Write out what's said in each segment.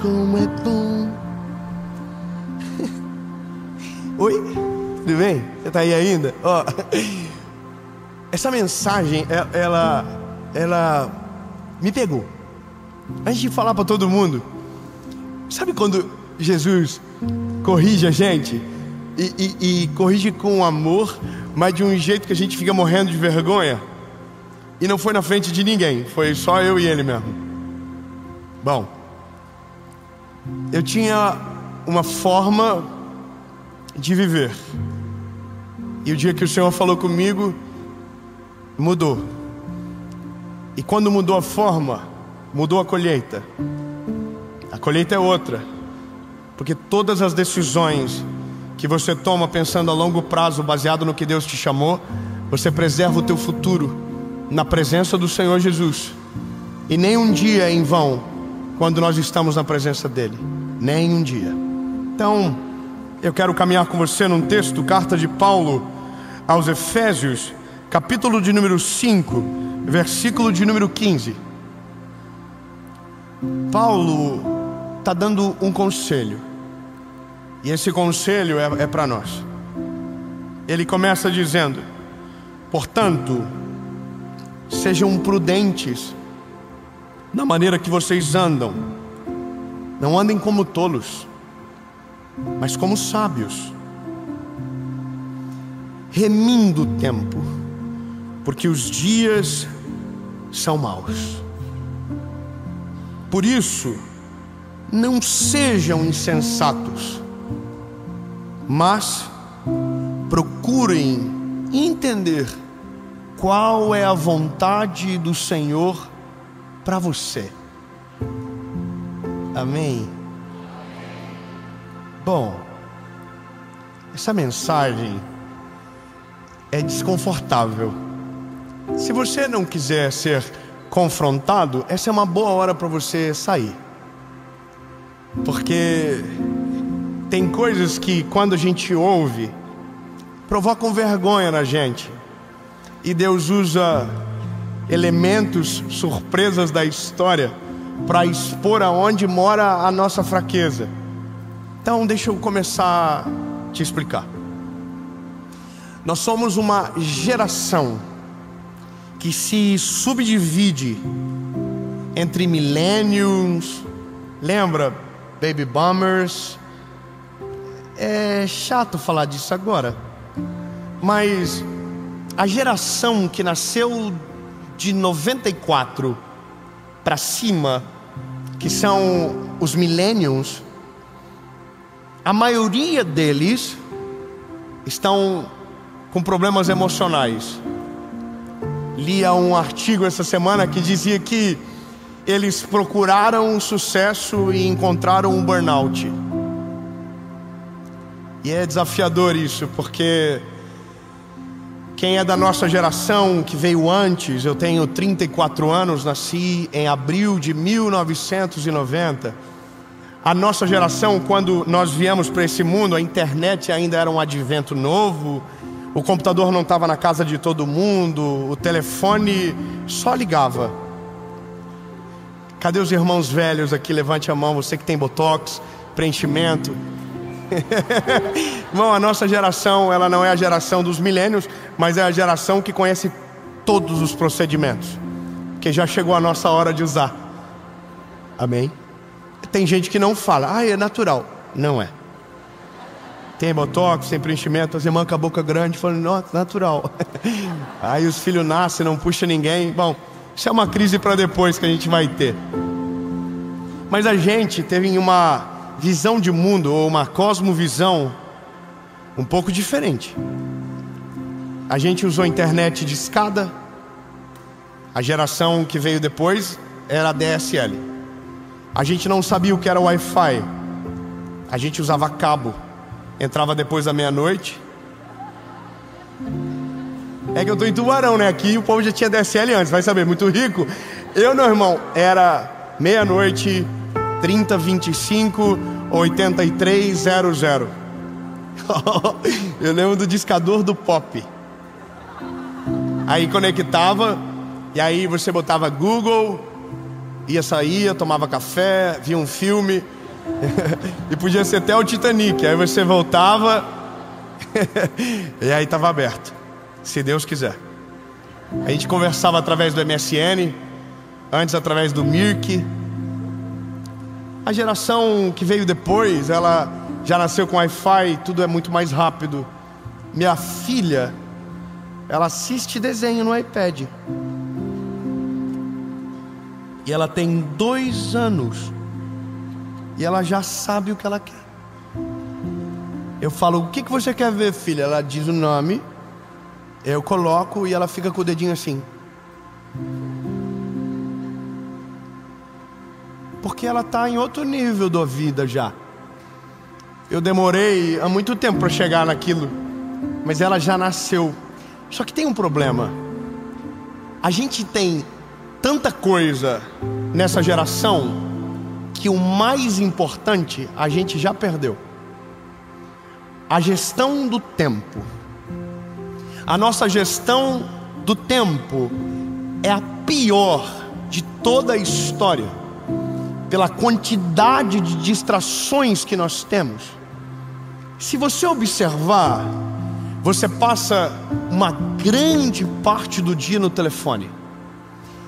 como é bom. Oi, tudo bem? Você tá aí ainda? Ó, essa mensagem, ela me pegou. Antes de falar para todo mundo, sabe quando Jesus corrige a gente e corrige com amor, mas de um jeito que a gente fica morrendo de vergonha? E não foi na frente de ninguém, foi só eu e ele mesmo. Bom, eu tinha uma forma de viver, e o dia que o Senhor falou comigo, mudou. E quando mudou a forma, mudou a colheita. A colheita é outra, porque todas as decisões que você toma pensando a longo prazo, baseado no que Deus te chamou, você preserva o teu futuro na presença do Senhor Jesus. E nem um dia é em vão quando nós estamos na presença dele, nem um dia. Então eu quero caminhar com você num texto, carta de Paulo aos Efésios, capítulo de número 5, versículo de número 15. Paulo está dando um conselho, e esse conselho é para nós. Ele começa dizendo: portanto, sejam prudentes na maneira que vocês andam. Não andem como tolos, mas como sábios, remindo o tempo, porque os dias são maus. Por isso, não sejam insensatos, mas procurem entender qual é a vontade do Senhor para você. Amém? Bom, essa mensagem é desconfortável. Se você não quiser ser confrontado, essa é uma boa hora para você sair, porque tem coisas que quando a gente ouve provocam vergonha na gente, e Deus usa elementos, surpresas da história para expor aonde mora a nossa fraqueza. Então deixa eu começar a te explicar. Nós somos uma geração que se subdivide entre millennials, lembra? Baby boomers. É chato falar disso agora, mas a geração que nasceu de 94 para cima, que são os millennials, a maioria deles estão com problemas emocionais. Lia um artigo essa semana que dizia que eles procuraram sucesso e encontraram um burnout. E é desafiador isso, porque quem é da nossa geração, que veio antes, eu tenho 34 anos, nasci em abril de 1990. A nossa geração, quando nós viemos para esse mundo, a internet ainda era um advento novo, o computador não estava na casa de todo mundo, o telefone só ligava. Cadê os irmãos velhos aqui? Levante a mão, você que tem botox, preenchimento. Bom, a nossa geração, ela não é a geração dos milênios, mas é a geração que conhece todos os procedimentos, porque já chegou a nossa hora de usar. Amém? Tem gente que não fala, é natural. Não é. Tem botox, tem preenchimento, as irmãs com a boca grande falando, nossa, natural. Aí os filhos nascem, não puxa ninguém. Bom, isso é uma crise para depois que a gente vai ter. Mas a gente teve uma visão de mundo, ou uma cosmovisão um pouco diferente. A gente usou a internet de escada. A geração que veio depois era a DSL. A gente não sabia o que era Wi-Fi. A gente usava cabo. Entrava depois da meia-noite. É que eu tô em Tubarão, né? Aqui o povo já tinha DSL antes, vai saber, muito rico. Eu, meu irmão, era meia-noite, 3025 8300. Eu lembro do discador do Pop. Aí conectava, e aí você botava Google, saía, tomava café, via um filme e podia ser até o Titanic. Aí você voltava e aí estava aberto, se Deus quiser. A gente conversava através do MSN, antes através do Mirk. A geração que veio depois, ela já nasceu com Wi-Fi, tudo é muito mais rápido. Minha filha, ela assiste desenho no iPad. E ela tem 2 anos. E ela já sabe o que ela quer. Eu falo, o que você quer ver, filha? Ela diz o nome. Eu coloco e ela fica com o dedinho assim. Porque ela está em outro nível da vida já. Eu demorei há muito tempo para chegar naquilo, mas ela já nasceu. Só que tem um problema. A gente tem tanta coisa nessa geração que o mais importante a gente já perdeu. A gestão do tempo. A nossa gestão do tempo é a pior de toda a história, pela quantidade de distrações que nós temos. Se você observar, você passa uma grande parte do dia no telefone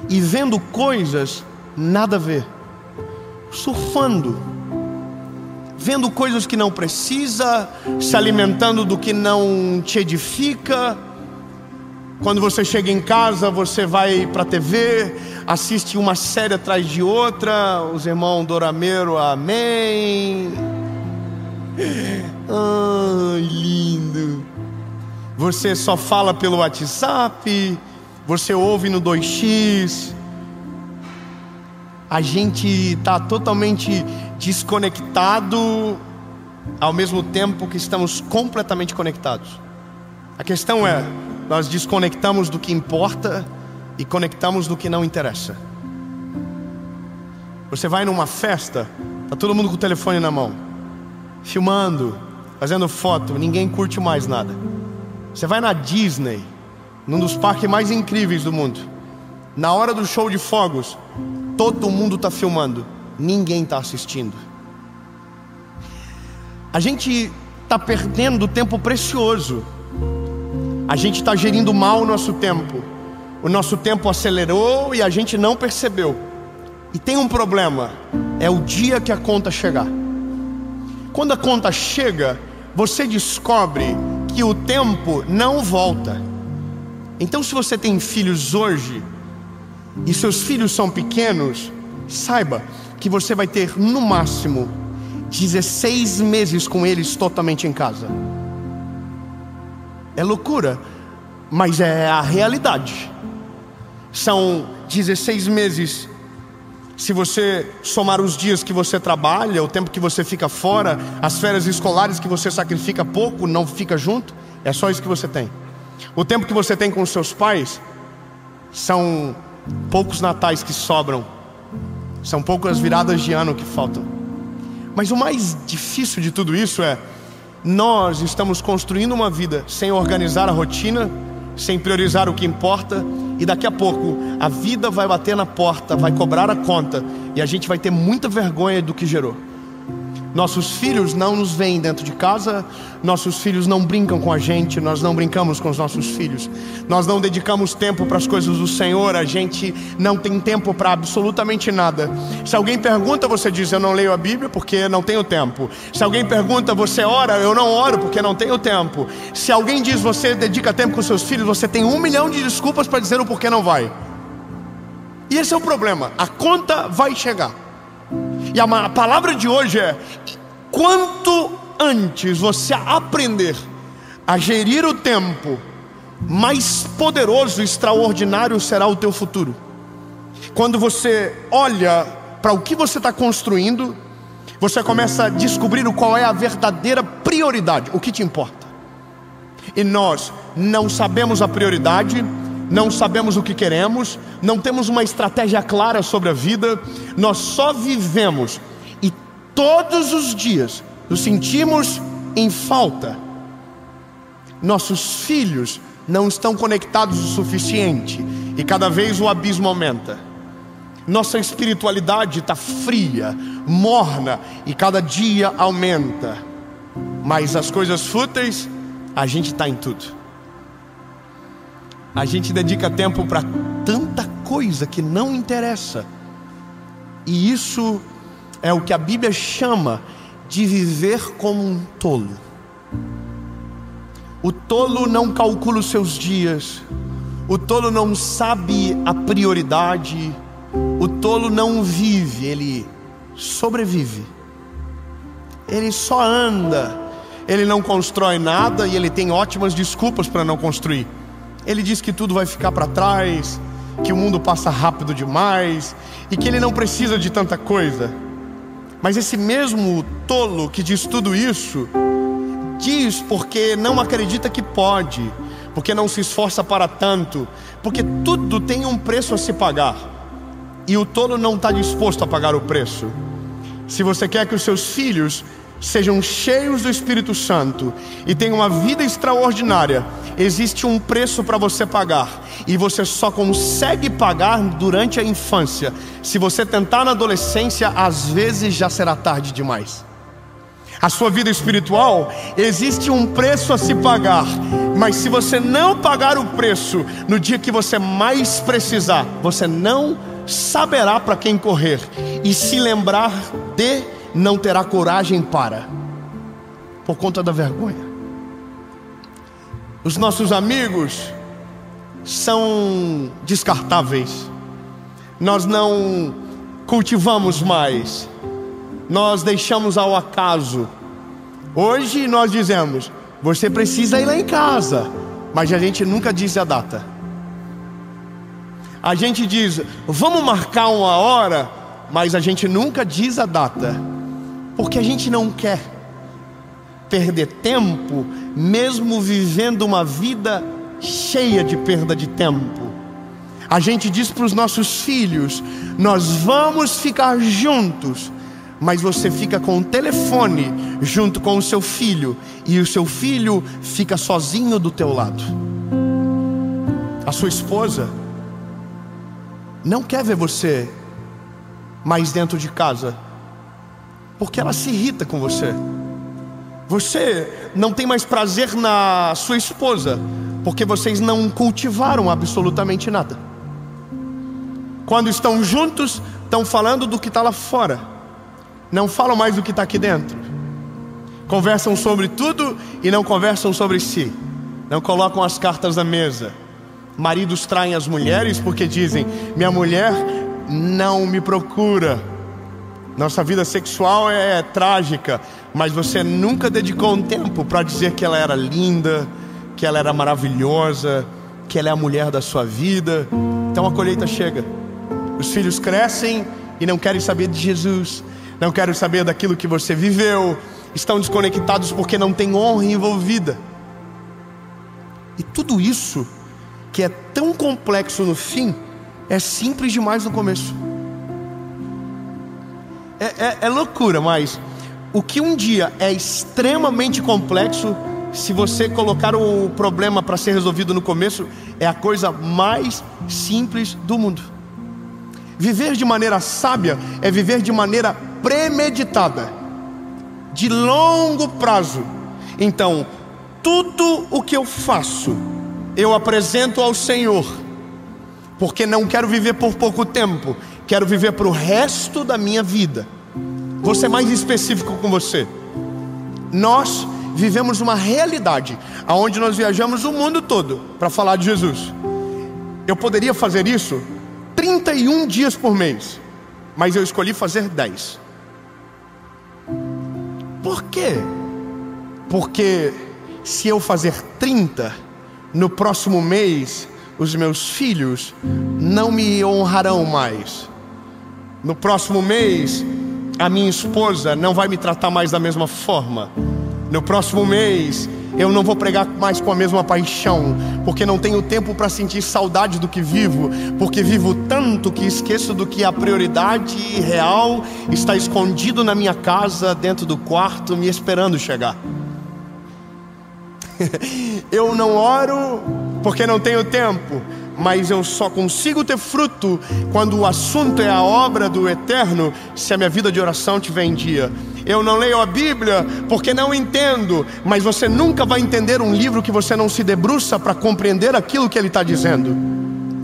e vendo coisas nada a ver, surfando, vendo coisas que não precisa, se alimentando do que não te edifica. Quando você chega em casa, você vai para a TV, assiste uma série atrás de outra. Os irmãos Dorameiro, amém. Ai, lindo. Você só fala pelo WhatsApp, você ouve no 2x. A gente está totalmente desconectado, ao mesmo tempo que estamos completamente conectados. A questão é, nós desconectamos do que importa e conectamos do que não interessa. Você vai numa festa, tá todo mundo com o telefone na mão, filmando, fazendo foto, ninguém curte mais nada. Você vai na Disney, num dos parques mais incríveis do mundo, na hora do show de fogos, todo mundo está filmando, ninguém está assistindo. A gente está perdendo tempo precioso. A gente está gerindo mal o nosso tempo. O nosso tempo acelerou e a gente não percebeu. E tem um problema, é o dia que a conta chegar. Quando a conta chega, você descobre que o tempo não volta. Então, se você tem filhos hoje e seus filhos são pequenos, saiba que você vai ter no máximo 16 meses com eles totalmente em casa. É loucura, mas é a realidade. São 16 meses. Se você somar os dias que você trabalha, o tempo que você fica fora, as férias escolares que você sacrifica pouco, não fica junto, é só isso que você tem. O tempo que você tem com os seus pais, são poucos natais que sobram, são poucas viradas de ano que faltam. Mas o mais difícil de tudo isso é, nós estamos construindo uma vida sem organizar a rotina, sem priorizar o que importa, e daqui a pouco a vida vai bater na porta, vai cobrar a conta, e a gente vai ter muita vergonha do que gerou. Nossos filhos não nos veem dentro de casa, nossos filhos não brincam com a gente, nós não brincamos com os nossos filhos, nós não dedicamos tempo para as coisas do Senhor, a gente não tem tempo para absolutamente nada. Se alguém pergunta, você diz, eu não leio a Bíblia porque não tenho tempo. Se alguém pergunta, você ora? Eu não oro porque não tenho tempo. Se alguém diz, você dedica tempo com seus filhos, você tem 1 milhão de desculpas para dizer o porquê não vai. E esse é o problema, a conta vai chegar. E a palavra de hoje é: quanto antes você aprender a gerir o tempo, mais poderoso e extraordinário será o teu futuro. Quando você olha para o que você está construindo, você começa a descobrir qual é a verdadeira prioridade, o que te importa. E nós não sabemos a prioridade, não sabemos o que queremos, não temos uma estratégia clara sobre a vida, nós só vivemos e todos os dias nos sentimos em falta. Nossos filhos não estão conectados o suficiente e cada vez o abismo aumenta. Nossa espiritualidade está fria, morna e cada dia aumenta. Mas as coisas fúteis, a gente está em tudo. A gente dedica tempo para tanta coisa que não interessa. E isso é o que a Bíblia chama de viver como um tolo. O tolo não calcula os seus dias. O tolo não sabe a prioridade. O tolo não vive, ele sobrevive. Ele só anda. Ele não constrói nada e ele tem ótimas desculpas para não construir. Ele diz que tudo vai ficar para trás, que o mundo passa rápido demais e que ele não precisa de tanta coisa. Mas esse mesmo tolo que diz tudo isso, diz porque não acredita que pode, porque não se esforça para tanto, porque tudo tem um preço a se pagar. E o tolo não está disposto a pagar o preço. Se você quer que os seus filhos sejam cheios do Espírito Santo e tenham uma vida extraordinária, existe um preço para você pagar. E você só consegue pagar durante a infância. Se você tentar na adolescência, às vezes já será tarde demais. A sua vida espiritual, existe um preço a se pagar. Mas se você não pagar o preço, no dia que você mais precisar, você não saberá para quem correr. E se lembrar de, não terá coragem para, por conta da vergonha. Os nossos amigos são descartáveis. Nós não cultivamos mais. Nós deixamos ao acaso. Hoje nós dizemos: você precisa ir lá em casa. Mas a gente nunca diz a data. A gente diz: vamos marcar uma hora. Mas a gente nunca diz a data. Porque a gente não quer perder tempo, mesmo vivendo uma vida cheia de perda de tempo. A gente diz para os nossos filhos: nós vamos ficar juntos. Mas você fica com o telefone junto com o seu filho, e o seu filho fica sozinho do teu lado. A sua esposa não quer ver você mais dentro de casa, porque ela se irrita com você. Você não tem mais prazer na sua esposa, porque vocês não cultivaram absolutamente nada. Quando estão juntos, estão falando do que está lá fora, não falam mais do que está aqui dentro. Conversam sobre tudo e não conversam sobre si. Não colocam as cartas na mesa. Maridos traem as mulheres porque dizem: minha mulher não me procura. Nossa vida sexual é trágica, mas você nunca dedicou um tempo para dizer que ela era linda, que ela era maravilhosa, que ela é a mulher da sua vida. Então a colheita chega. Os filhos crescem e não querem saber de Jesus, não querem saber daquilo que você viveu. Estão desconectados porque não tem honra envolvida. E tudo isso, que é tão complexo no fim, é simples demais no começo. É loucura, mas o que um dia é extremamente complexo, se você colocar o problema para ser resolvido no começo, é a coisa mais simples do mundo. Viver de maneira sábia é viver de maneira premeditada, de longo prazo. Então, tudo o que eu faço, eu apresento ao Senhor, porque não quero viver por pouco tempo, quero viver para o resto da minha vida. Vou ser mais específico com você. Nós vivemos uma realidade onde nós viajamos o mundo todo para falar de Jesus. Eu poderia fazer isso 31 dias por mês, mas eu escolhi fazer 10. Por quê? Porque se eu fazer 30, no próximo mês os meus filhos não me honrarão mais. No próximo mês a minha esposa não vai me tratar mais da mesma forma. No próximo mês eu não vou pregar mais com a mesma paixão, porque não tenho tempo para sentir saudade do que vivo, porque vivo tanto que esqueço do que a prioridade real está escondido na minha casa, dentro do quarto, me esperando chegar. Eu não oro porque não tenho tempo, mas eu só consigo ter fruto quando o assunto é a obra do Eterno, se a minha vida de oração estiver em dia. Eu não leio a Bíblia porque não entendo, mas você nunca vai entender um livro que você não se debruça para compreender aquilo que ele está dizendo.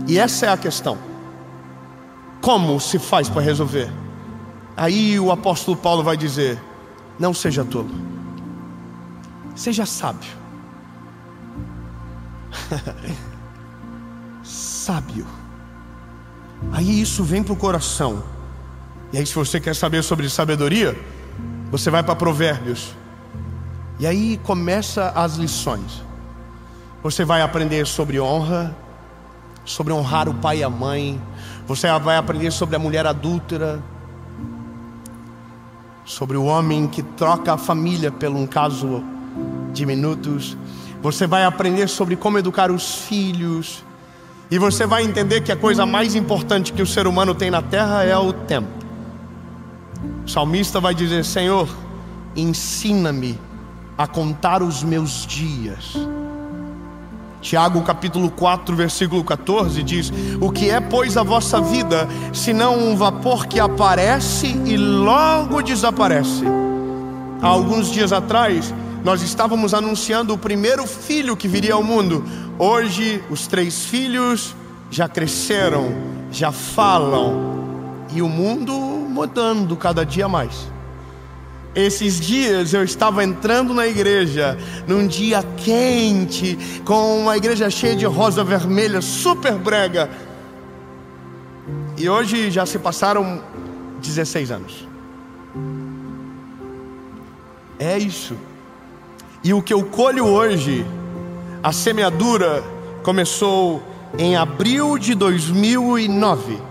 E essa é a questão. Como se faz para resolver? Aí o apóstolo Paulo vai dizer: não seja tolo, seja sábio. Sábio. Aí isso vem para o coração. E aí, se você quer saber sobre sabedoria, você vai para Provérbios. E aí começa as lições. Você vai aprender sobre honra, sobre honrar o pai e a mãe. Você vai aprender sobre a mulher adúltera, sobre o homem que troca a família por um caso de minutos. Você vai aprender sobre como educar os filhos. E você vai entender que a coisa mais importante que o ser humano tem na terra é o tempo. O salmista vai dizer: Senhor, ensina-me a contar os meus dias. Tiago capítulo 4 versículo 14 diz: o que é, pois, a vossa vida, senão um vapor que aparece e logo desaparece? Há alguns dias atrás, nós estávamos anunciando o primeiro filho que viria ao mundo. Hoje, os 3 filhos já cresceram, já falam, e o mundo mudando cada dia mais. Esses dias eu estava entrando na igreja, num dia quente, com uma igreja cheia de rosa vermelha, super brega. E hoje já se passaram 16 anos. É isso. E o que eu colho hoje, a semeadura começou em abril de 2009,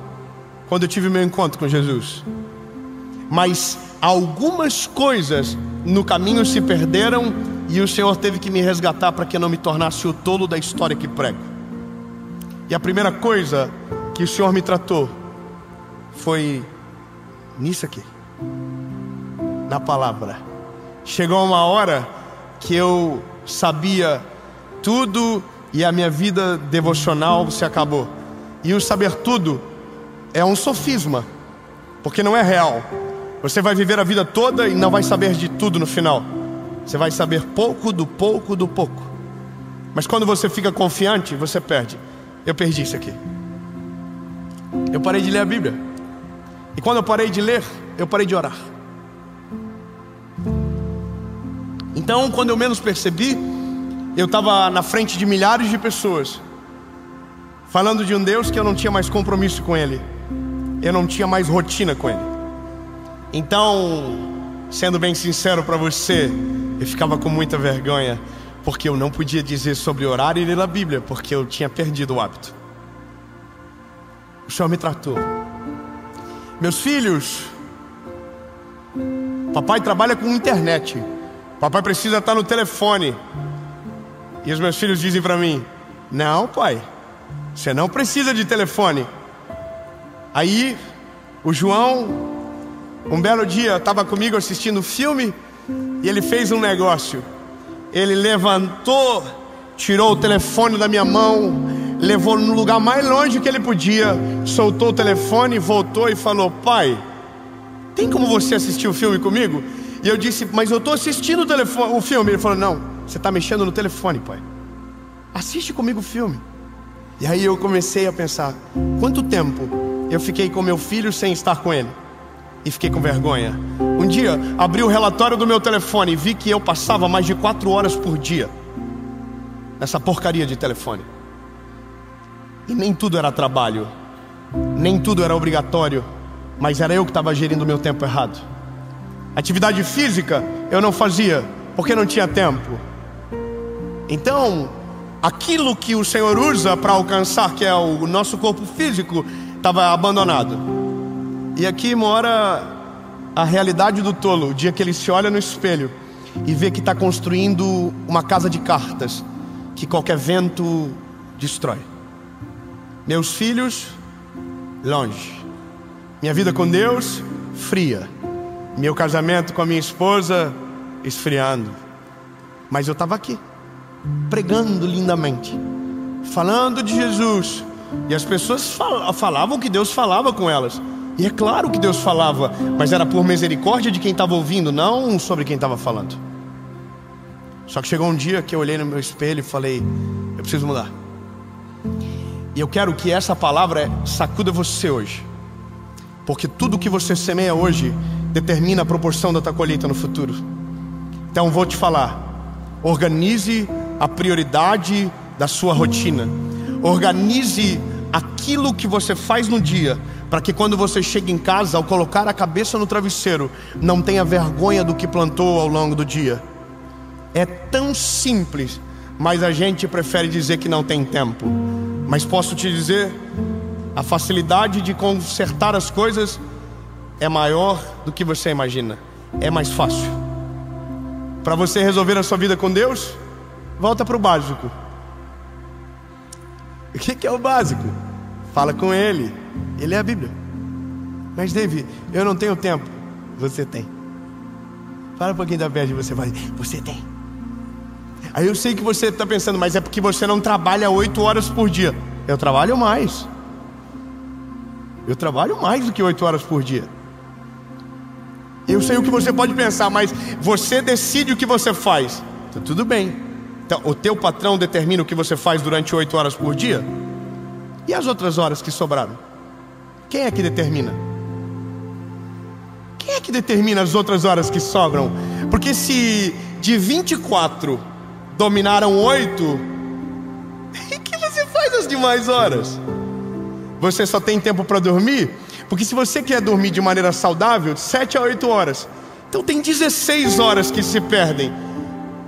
quando eu tive meu encontro com Jesus. Mas algumas coisas no caminho se perderam, e o Senhor teve que me resgatar para que eu não me tornasse o tolo da história que prego. E a primeira coisa que o Senhor me tratou foi nisso aqui, na palavra. Chegou uma hora que eu sabia tudo e a minha vida devocional se acabou. E o saber tudo é um sofisma, porque não é real. Você vai viver a vida toda e não vai saber de tudo no final. Você vai saber pouco do pouco do pouco. Mas quando você fica confiante, você perde. Eu perdi isso aqui. Eu parei de ler a Bíblia. E quando eu parei de ler, eu parei de orar. Então, quando eu menos percebi, eu estava na frente de milhares de pessoas, falando de um Deus que eu não tinha mais compromisso com Ele. Eu não tinha mais rotina com Ele. Então, sendo bem sincero para você, eu ficava com muita vergonha, porque eu não podia dizer sobre orar e ler a Bíblia, porque eu tinha perdido o hábito. O Senhor me tratou. Meus filhos, papai trabalha com internet, papai precisa estar no telefone. E os meus filhos dizem para mim: não, pai, você não precisa de telefone. Aí, o João, um belo dia, estava comigo assistindo filme, e ele fez um negócio. Ele levantou, tirou o telefone da minha mão, levou no lugar mais longe que ele podia, soltou o telefone, voltou e falou: pai, tem como você assistir o filme comigo? E eu disse: mas eu estou assistindo o filme. Ele falou: não, você está mexendo no telefone, pai. Assiste comigo o filme. E aí eu comecei a pensar: quanto tempo eu fiquei com meu filho sem estar com ele? E fiquei com vergonha. Um dia, abri o relatório do meu telefone e vi que eu passava mais de 4 horas por dia nessa porcaria de telefone. E nem tudo era trabalho, nem tudo era obrigatório, mas era eu que estava gerindo o meu tempo errado. Atividade física eu não fazia, porque não tinha tempo. Então, aquilo que o Senhor usa para alcançar, que é o nosso corpo físico, estava abandonado. E aqui mora a realidade do tolo, o dia que ele se olha no espelho e vê que está construindo uma casa de cartas que qualquer vento destrói. Meus filhos, longe. Minha vida com Deus, fria. Meu casamento com a minha esposa, esfriando. Mas eu estava aqui, pregando lindamente, falando de Jesus, E as pessoas falavam que Deus falava com elas. E é claro que Deus falava, mas era por misericórdia de quem estava ouvindo, não sobre quem estava falando. Só que chegou um dia que eu olhei no meu espelho e falei: eu preciso mudar. E eu quero que essa palavra sacuda você hoje, porque tudo que você semeia hoje determina a proporção da tua colheita no futuro. Então vou te falar: organize a prioridade da sua rotina. Organize aquilo que você faz no dia, para que quando você chega em casa, ao colocar a cabeça no travesseiro, não tenha vergonha do que plantou ao longo do dia. É tão simples, mas a gente prefere dizer que não tem tempo. Mas posso te dizer, a facilidade de consertar as coisas é maior do que você imagina. É mais fácil. Para você resolver a sua vida com Deus, volta para o básico. O que é o básico? Fala com Ele. Ele é a Bíblia. Mas David, eu não tenho tempo. Você tem. Fala um pouquinho da perto de você, vai. Você tem. Aí eu sei que você está pensando, mas é porque você não trabalha 8 horas por dia. Eu trabalho mais. Eu trabalho mais do que 8 horas por dia. Eu sei o que você pode pensar, mas você decide o que você faz. Então, tudo bem. Então, o teu patrão determina o que você faz durante 8 horas por dia? E as outras horas que sobraram? Quem é que determina? Quem é que determina as outras horas que sobram? Porque se de 24 dominaram 8, o que você faz as demais horas? Você só tem tempo para dormir? Porque se você quer dormir de maneira saudável, 7 a 8 horas. Então tem 16 horas que se perdem.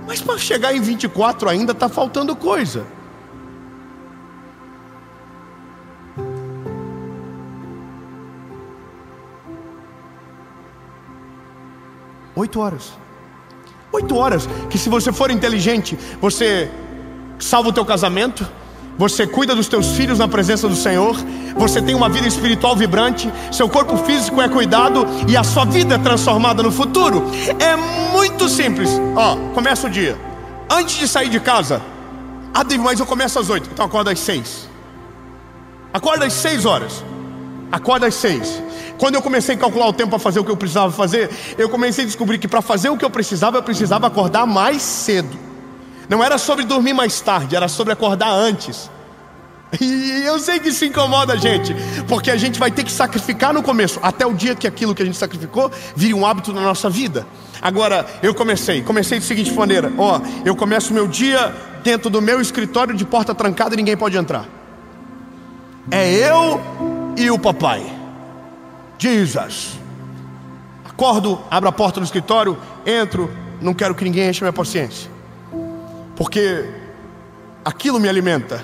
Mas para chegar em 24 ainda está faltando coisa. Oito horas. 8 horas que, se você for inteligente, você salva o teu casamento, você cuida dos teus filhos na presença do Senhor, você tem uma vida espiritual vibrante, seu corpo físico é cuidado e a sua vida é transformada no futuro. É muito simples. Começa o dia. Antes de sair de casa, mas eu começo às 8, então acorda às 6. Acorda às 6 horas. Acorda às 6. Quando eu comecei a calcular o tempo para fazer o que eu precisava fazer, eu comecei a descobrir que para fazer o que eu precisava acordar mais cedo. Não era sobre dormir mais tarde, era sobre acordar antes. E eu sei que isso incomoda a gente, porque a gente vai ter que sacrificar no começo, até o dia que aquilo que a gente sacrificou vire um hábito na nossa vida. Agora, eu comecei da seguinte maneira: eu começo meu dia dentro do meu escritório de porta trancada e ninguém pode entrar. É eu e o papai. Jesus. Acordo, abro a porta do escritório, entro, não quero que ninguém enche minha paciência, porque aquilo me alimenta,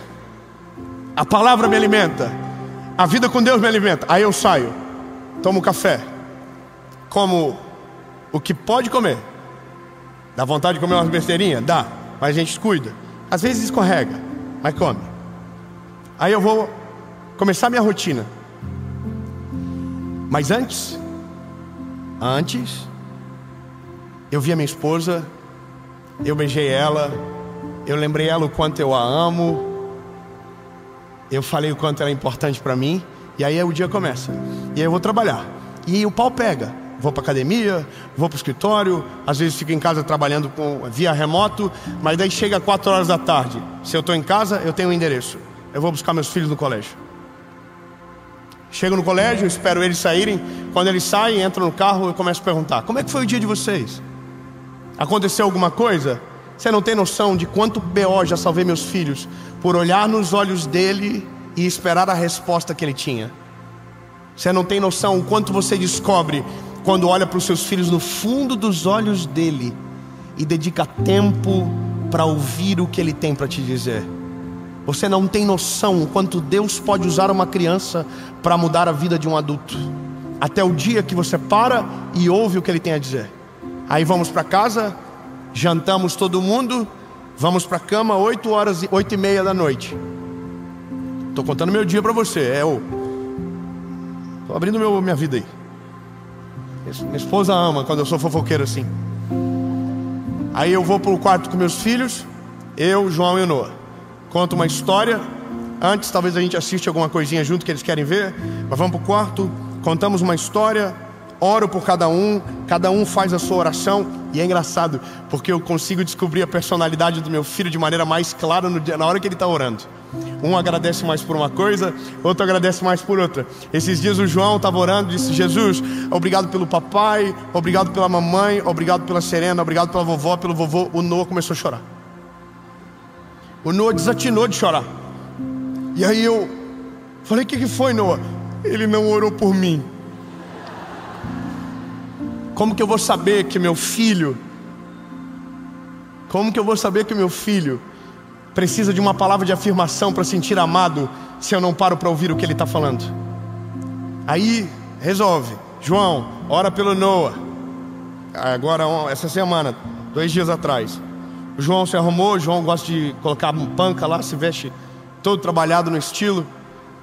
a palavra me alimenta, a vida com Deus me alimenta. Aí eu saio, tomo café, como o que pode comer. Dá vontade de comer umas besteirinhas? Dá, mas a gente cuida. Às vezes escorrega, mas come. Aí eu vou começar minha rotina. Mas antes, eu vi a minha esposa, eu beijei ela, eu lembrei ela o quanto eu a amo, eu falei o quanto ela é importante para mim, e aí o dia começa. E aí eu vou trabalhar, e aí o pau pega. Vou para academia, vou para o escritório, às vezes fico em casa trabalhando via remoto, mas daí chega 4 horas da tarde. Se eu estou em casa, eu tenho um endereço. Eu vou buscar meus filhos no colégio. Chego no colégio, espero eles saírem. Quando eles saem, entram no carro, eu começo a perguntar: como é que foi o dia de vocês? Aconteceu alguma coisa? Você não tem noção de quanto BO já salvei meus filhos por olhar nos olhos dele e esperar a resposta que ele tinha. Você não tem noção o quanto você descobre quando olha para os seus filhos no fundo dos olhos dele e dedica tempo para ouvir o que ele tem para te dizer. Você não tem noção o quanto Deus pode usar uma criança para mudar a vida de um adulto. Até o dia que você para e ouve o que ele tem a dizer. Aí vamos para casa, jantamos todo mundo, vamos para a cama 8h30 da noite. Estou contando meu dia para você. Estou abrindo minha vida aí. Minha esposa ama quando eu sou fofoqueiro assim. Aí eu vou para o quarto com meus filhos, eu, João e o Noah. Conto uma história, Antes, talvez a gente assista alguma coisinha junto que eles querem ver. Mas vamos para o quarto, contamos uma história, oro por cada um faz a sua oração. E é engraçado, porque eu consigo descobrir a personalidade do meu filho de maneira mais clara na hora que ele está orando. Um agradece mais por uma coisa, outro agradece mais por outra. Esses dias o João estava orando e disse: Jesus, obrigado pelo papai, obrigado pela mamãe, obrigado pela Serena, obrigado pela vovó, pelo vovô. O Noah começou a chorar. O Noah desatinou de chorar. E aí eu falei: o que foi, Noah? Ele não orou por mim. Como que eu vou saber que meu filho precisa de uma palavra de afirmação para sentir amado, se eu não paro para ouvir o que ele está falando? Aí resolve: João, ora pelo Noah. Agora, essa semana, 2 dias atrás, o João se arrumou. O João gosta de colocar panca lá, se veste todo trabalhado no estilo.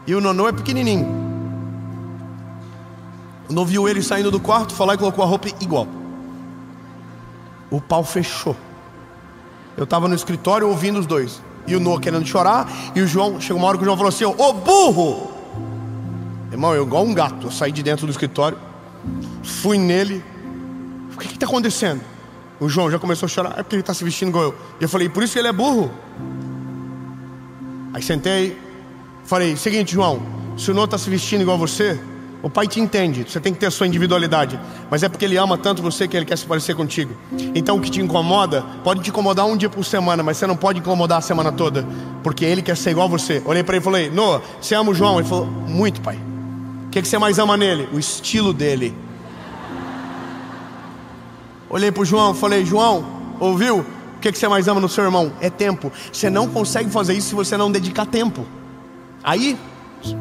E o Nonô é pequenininho. O Nonô viu ele saindo do quarto, foi lá e colocou a roupa igual. O pau fechou. Eu estava no escritório ouvindo os dois, e o Noah querendo chorar. E o João, chegou uma hora que o João falou assim: ô burro! Irmão, eu igual um gato, eu saí de dentro do escritório, fui nele. O que está acontecendo? O João já começou a chorar. É porque ele está se vestindo igual eu. E eu falei: por isso que ele é burro. Aí sentei, falei: seguinte, João, se o Noah está se vestindo igual você, o pai te entende, você tem que ter a sua individualidade, mas é porque ele ama tanto você que ele quer se parecer contigo. Então o que te incomoda, pode te incomodar um dia por semana, mas você não pode incomodar a semana toda, porque ele quer ser igual a você. Olhei para ele e falei: Noah, você ama o João? Ele falou: muito, pai. O que você mais ama nele? O estilo dele. Olhei para o João e falei: João, ouviu? O que você mais ama no seu irmão? É tempo. Você não consegue fazer isso se você não dedicar tempo. Aí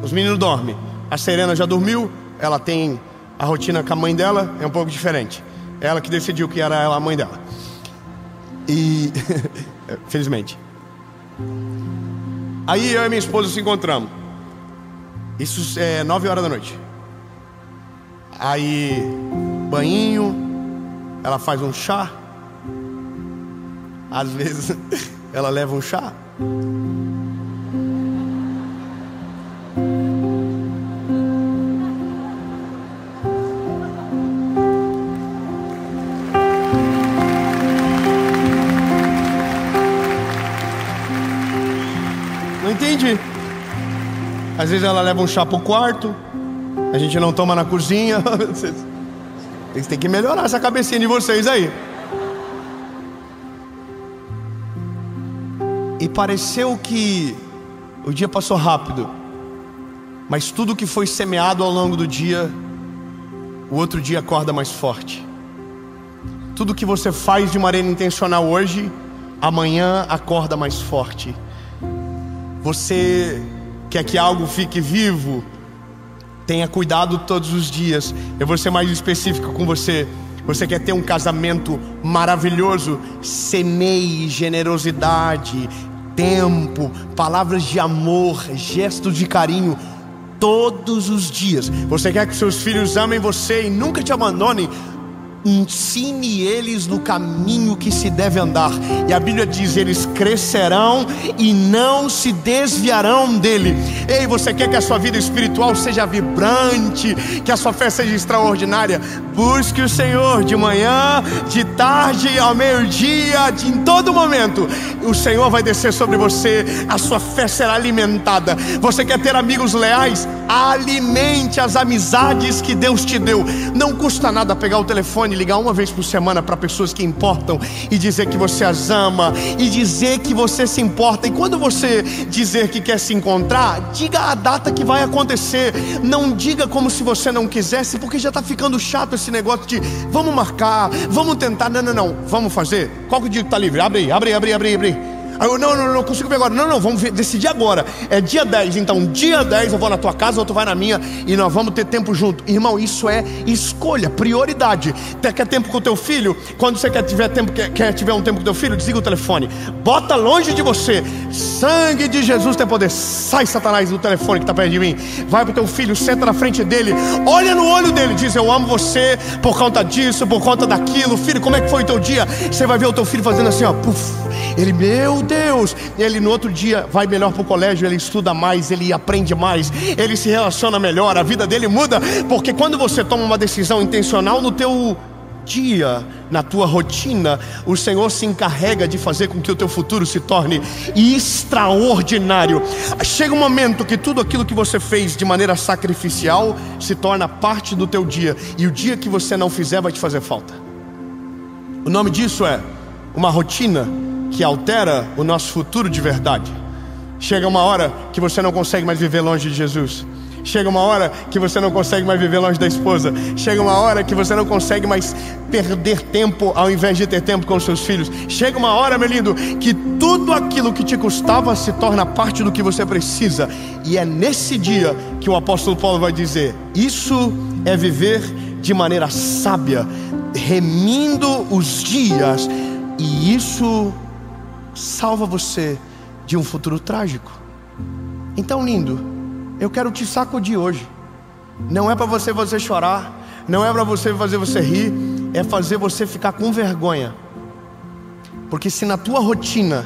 os meninos dormem. A Serena já dormiu, ela tem a rotina com a mãe dela, é um pouco diferente. Ela que decidiu que era ela a mãe dela. E felizmente. Aí eu e minha esposa se encontramos. Isso é 9 horas da noite. Aí banhinho, ela faz um chá. Às vezes ela leva um chá. Não entendi. Às vezes ela leva um chá pro quarto, a gente não toma na cozinha. Vocês têm que melhorar essa cabecinha de vocês aí. E pareceu que o dia passou rápido, mas tudo que foi semeado ao longo do dia, o outro dia acorda mais forte. Tudo que você faz de maneira intencional hoje, amanhã acorda mais forte. Você quer que algo fique vivo? Tenha cuidado todos os dias. Eu vou ser mais específico com você. Você quer ter um casamento maravilhoso? Semeie generosidade, tempo, palavras de amor, gestos de carinho todos os dias. Você quer que seus filhos amem você e nunca te abandonem? Ensine eles no caminho que se deve andar. E a Bíblia diz: eles crescerão e não se desviarão dele. Ei, você quer que a sua vida espiritual seja vibrante, que a sua fé seja extraordinária? Busque o Senhor de manhã, de tarde, ao meio-dia, em todo momento. O Senhor vai descer sobre você, a sua fé será alimentada. Você quer ter amigos leais? Alimente as amizades que Deus te deu. Não custa nada pegar o telefone e ligar uma vez por semana para pessoas que importam e dizer que você as ama e dizer que você se importa. E quando você dizer que quer se encontrar, diga a data que vai acontecer. Não diga como se você não quisesse, porque já está ficando chato esse negócio de vamos marcar, vamos tentar. Não, vamos fazer. Qual que é o dia que está livre? Abre aí. Aí eu, não consigo ver agora. Não, vamos decidir agora. É dia 10, então dia 10 eu vou na tua casa, ou tu vai na minha, e nós vamos ter tempo junto. Irmão, isso é escolha, prioridade. Quer tempo com o teu filho? Quando você quer tiver um tempo com o teu filho, desliga o telefone, bota longe de você. Sangue de Jesus tem poder. Sai, Satanás, do telefone que está perto de mim. Vai pro teu filho, senta na frente dele, olha no olho dele, diz: eu amo você por conta disso, por conta daquilo. Filho, como é que foi o teu dia? Você vai ver o teu filho fazendo assim, ó, puf. Ele, meu Deus, ele no outro dia vai melhor para o colégio, ele estuda mais, ele aprende mais, ele se relaciona melhor, a vida dele muda. Porque quando você toma uma decisão intencional no teu dia, na tua rotina, o Senhor se encarrega de fazer com que o teu futuro se torne extraordinário. Chega um momento que tudo aquilo que você fez de maneira sacrificial se torna parte do teu dia, e o dia que você não fizer vai te fazer falta. O nome disso é uma rotina que altera o nosso futuro de verdade. Chega uma hora que você não consegue mais viver longe de Jesus. Chega uma hora que você não consegue mais viver longe da esposa. Chega uma hora que você não consegue mais perder tempo ao invés de ter tempo com os seus filhos. Chega uma hora, meu lindo, que tudo aquilo que te custava se torna parte do que você precisa. E é nesse dia que o apóstolo Paulo vai dizer: isso é viver de maneira sábia, remindo os dias. E isso salva você de um futuro trágico. Então, lindo, eu quero te sacudir hoje. Não é para você chorar, não é para você fazer você rir, é fazer você ficar com vergonha. Porque se na tua rotina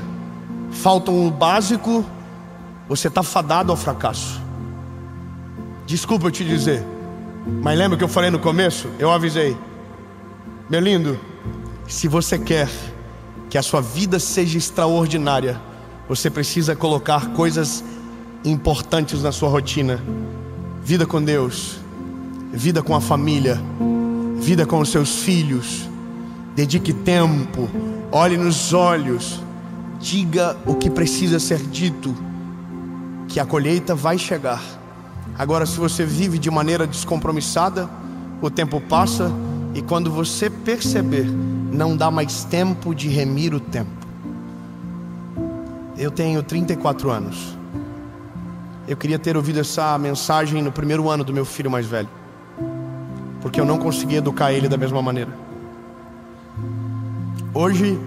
falta um básico, você está fadado ao fracasso. Desculpa eu te dizer, mas lembra que eu falei no começo? Eu avisei. Meu lindo, se você quer que a sua vida seja extraordinária, você precisa colocar coisas importantes na sua rotina: vida com Deus, vida com a família, vida com os seus filhos. Dedique tempo, olhe nos olhos, diga o que precisa ser dito, que a colheita vai chegar. Agora, se você vive de maneira descompromissada, o tempo passa, e quando você perceber, não dá mais tempo de remir o tempo. Eu tenho 34 anos. Eu queria ter ouvido essa mensagem no primeiro ano do meu filho mais velho, porque eu não conseguia educar ele da mesma maneira. Hoje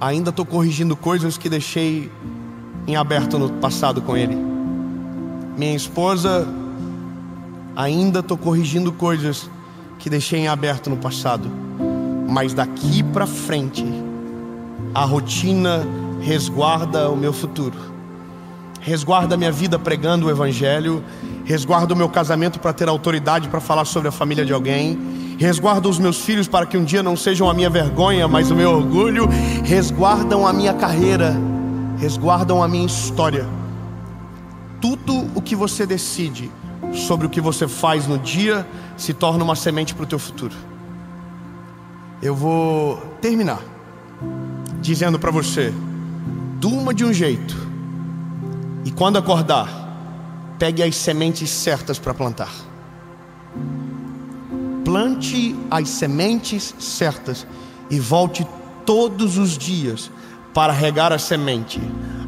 ainda estou corrigindo coisas que deixei em aberto no passado com ele. Minha esposa, ainda estou corrigindo coisas que deixei em aberto no passado. Mas daqui para frente, a rotina resguarda o meu futuro, resguarda a minha vida pregando o Evangelho, resguarda o meu casamento para ter autoridade para falar sobre a família de alguém, resguarda os meus filhos para que um dia não sejam a minha vergonha, mas o meu orgulho, resguardam a minha carreira, resguardam a minha história. Tudo o que você decide sobre o que você faz no dia se torna uma semente para o teu futuro. Eu vou terminar dizendo para você: durma de um jeito, e quando acordar, pegue as sementes certas para plantar. Plante as sementes certas e volte todos os dias para regar a semente,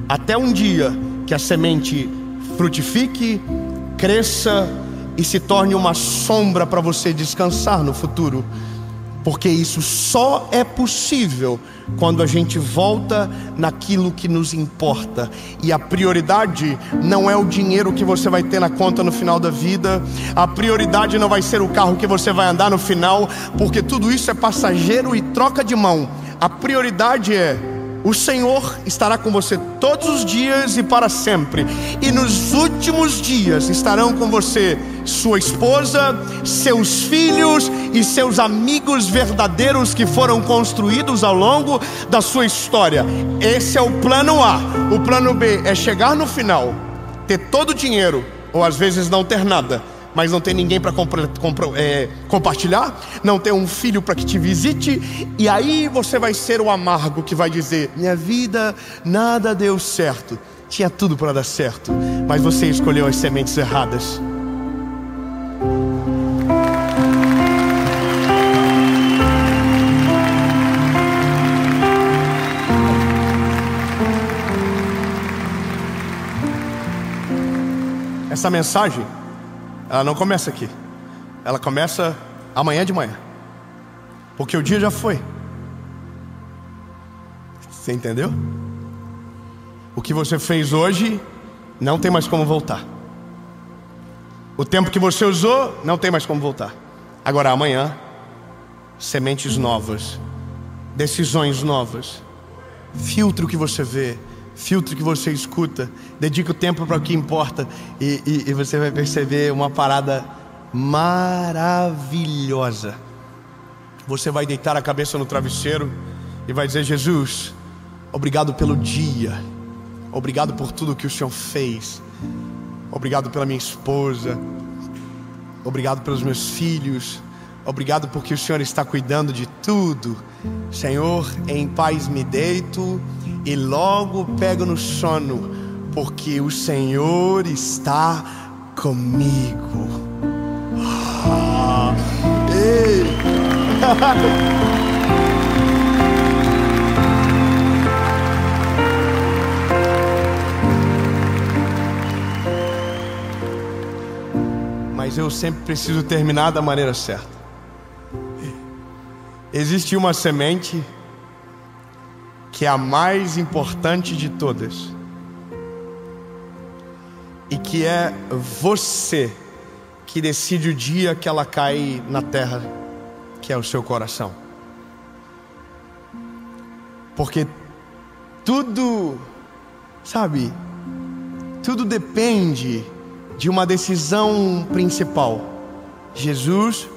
até um dia que a semente frutifique, cresça e se torne uma sombra para você descansar no futuro. Porque isso só é possível quando a gente volta naquilo que nos importa. E a prioridade não é o dinheiro que você vai ter na conta no final da vida. A prioridade não vai ser o carro que você vai andar no final, porque tudo isso é passageiro e troca de mão. A prioridade é: o Senhor estará com você todos os dias e para sempre. E nos últimos dias estarão com você sua esposa, seus filhos e seus amigos verdadeiros que foram construídos ao longo da sua história. Esse é o plano A. O plano B é chegar no final, ter todo o dinheiro, ou às vezes não ter nada, mas não ter ninguém para compartilhar, não ter um filho para que te visite. E aí você vai ser o amargo que vai dizer: minha vida nada deu certo. Tinha tudo para dar certo, mas você escolheu as sementes erradas. Essa mensagem, ela não começa aqui, ela começa amanhã de manhã, porque o dia já foi. Você entendeu? O que você fez hoje não tem mais como voltar. O tempo que você usou não tem mais como voltar. Agora amanhã, sementes novas, decisões novas, Filtre o que você vê, filtre o que você escuta, dedique o tempo para o que importa, e você vai perceber uma parada maravilhosa. Você vai deitar a cabeça no travesseiro e vai dizer: Jesus, obrigado pelo dia, obrigado por tudo que o Senhor fez, obrigado pela minha esposa, obrigado pelos meus filhos, obrigado porque o Senhor está cuidando de tudo. Senhor, em paz me deito e logo pego no sono, porque o Senhor está comigo. Ei. Mas eu sempre preciso terminar da maneira certa. Existe uma semente que é a mais importante de todas, e que é você que decide o dia que ela cai na terra, que é o seu coração. Porque tudo, sabe, tudo depende de uma decisão principal. Jesus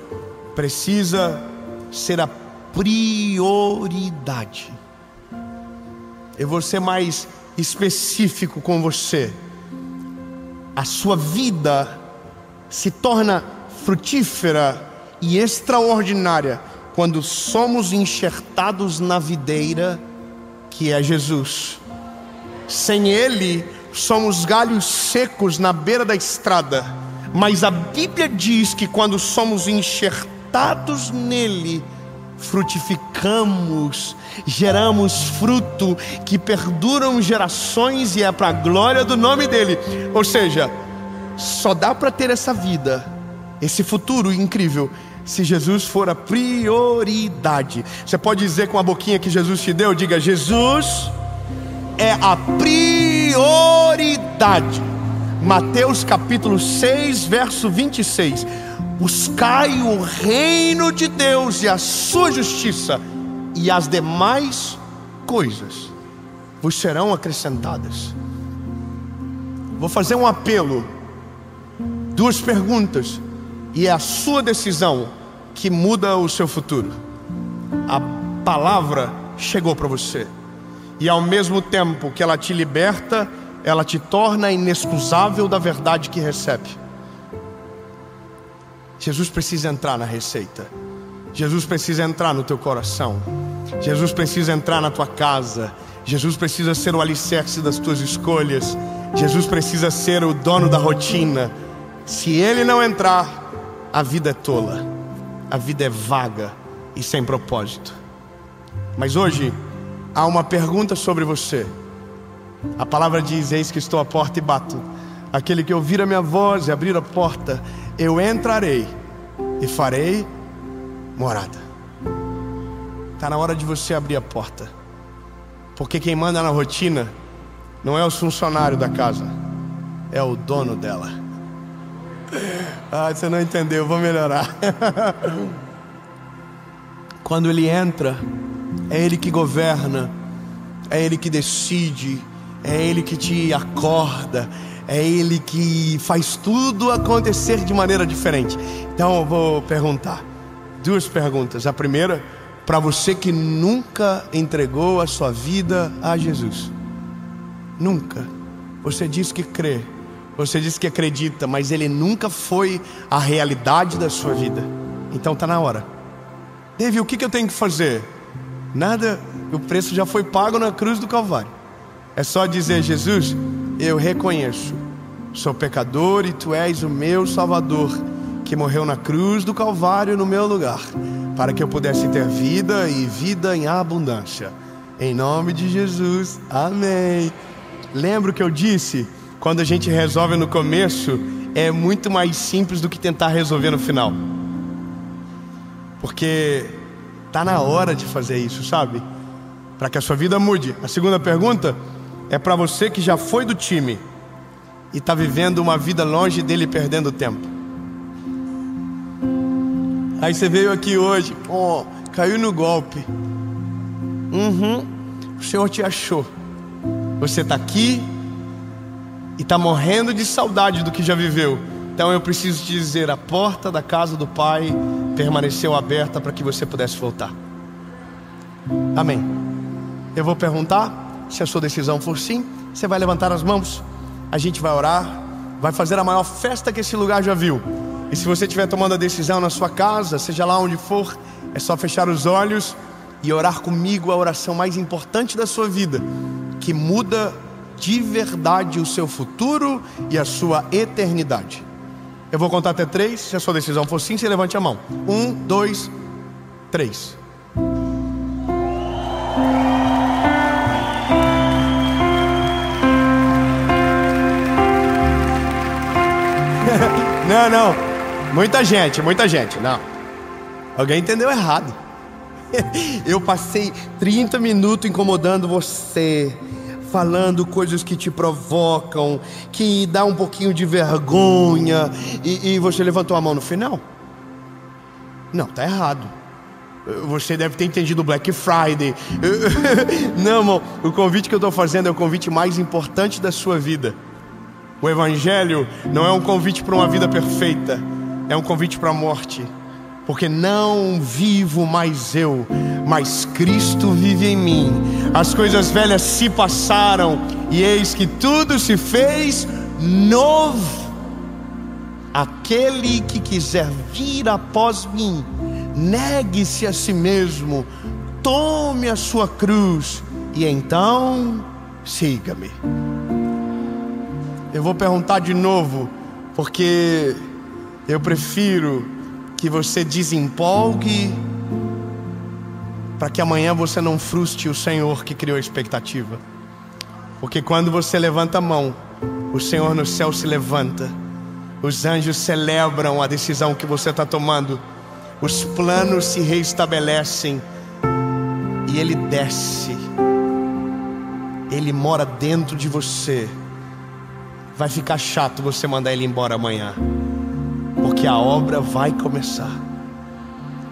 precisa ser a prioridade. Eu vou ser mais específico com você. A sua vida se torna frutífera e extraordinária quando somos enxertados na videira que é Jesus. Sem Ele, somos galhos secos na beira da estrada. Mas a Bíblia diz que quando somos enxertados nele, frutificamos, geramos fruto que perduram gerações, e é para a glória do nome dele. Ou seja, só dá para ter essa vida, esse futuro incrível, se Jesus for a prioridade. Você pode dizer com a boquinha que Jesus te deu? Diga: Jesus é a prioridade. Mateus capítulo 6, verso 26. Buscai o reino de Deus e a sua justiça, e as demais coisas vos serão acrescentadas. Vou fazer um apelo, 2 perguntas, e é a sua decisão que muda o seu futuro. A palavra chegou para você, e ao mesmo tempo que ela te liberta, ela te torna inexcusável da verdade que recebe. Jesus precisa entrar na receita. Jesus precisa entrar no teu coração. Jesus precisa entrar na tua casa. Jesus precisa ser o alicerce das tuas escolhas. Jesus precisa ser o dono da rotina. Se Ele não entrar, a vida é tola, a vida é vaga e sem propósito. Mas hoje há uma pergunta sobre você. A palavra diz: eis que estou à porta e bato. Aquele que ouvir a minha voz e abrir a porta, eu entrarei e farei morada. Está na hora de você abrir a porta, porque quem manda na rotina não é o funcionário da casa, é o dono dela. Você não entendeu, vou melhorar. Quando Ele entra, é Ele que governa, é Ele que decide, é Ele que te acorda, é Ele que faz tudo acontecer de maneira diferente. Então eu vou perguntar 2 perguntas. A primeira, para você que nunca entregou a sua vida a Jesus. Nunca. Você diz que crê, você diz que acredita, mas Ele nunca foi a realidade da sua vida. Então está na hora. Davi, o que eu tenho que fazer? Nada, o preço já foi pago na cruz do Calvário. É só dizer: Jesus, eu reconheço, sou pecador e Tu és o meu Salvador, que morreu na cruz do Calvário no meu lugar, para que eu pudesse ter vida e vida em abundância. Em nome de Jesus, amém. Lembra o que eu disse? Quando a gente resolve no começo, é muito mais simples do que tentar resolver no final. Porque está na hora de fazer isso, sabe? Para que a sua vida mude. A segunda pergunta é para você que já foi do time e está vivendo uma vida longe dele, perdendo tempo. Aí você veio aqui hoje, caiu no golpe. O Senhor te achou. Você está aqui e está morrendo de saudade do que já viveu. Então eu preciso te dizer, a porta da casa do Pai permaneceu aberta para que você pudesse voltar. Amém. Eu vou perguntar, se a sua decisão for sim, você vai levantar as mãos, a gente vai orar, vai fazer a maior festa que esse lugar já viu. E se você estiver tomando a decisão na sua casa, seja lá onde for, é só fechar os olhos e orar comigo a oração mais importante da sua vida, que muda de verdade o seu futuro e a sua eternidade. Eu vou contar até 3, se a sua decisão for sim, você levante a mão. 1, 2, 3. Não, muita gente, não. Alguém entendeu errado. Eu passei 30 minutos incomodando você, falando coisas que te provocam, que dá um pouquinho de vergonha, e você levantou a mão no final? Não, tá errado. Você deve ter entendido o Black Friday. Não, irmão, o convite que eu estou fazendo é o convite mais importante da sua vida. O Evangelho não é um convite para uma vida perfeita, é um convite para a morte. Porque não vivo mais eu, mas Cristo vive em mim. As coisas velhas se passaram e eis que tudo se fez novo. Aquele que quiser vir após mim, negue-se a si mesmo, tome a sua cruz e então siga-me. Eu vou perguntar de novo, porque eu prefiro que você desempolgue, para que amanhã você não frustre o Senhor que criou a expectativa. Porque quando você levanta a mão, o Senhor no céu se levanta, os anjos celebram a decisão que você está tomando, os planos se reestabelecem e Ele desce, Ele mora dentro de você. Vai ficar chato você mandar Ele embora amanhã, porque a obra vai começar.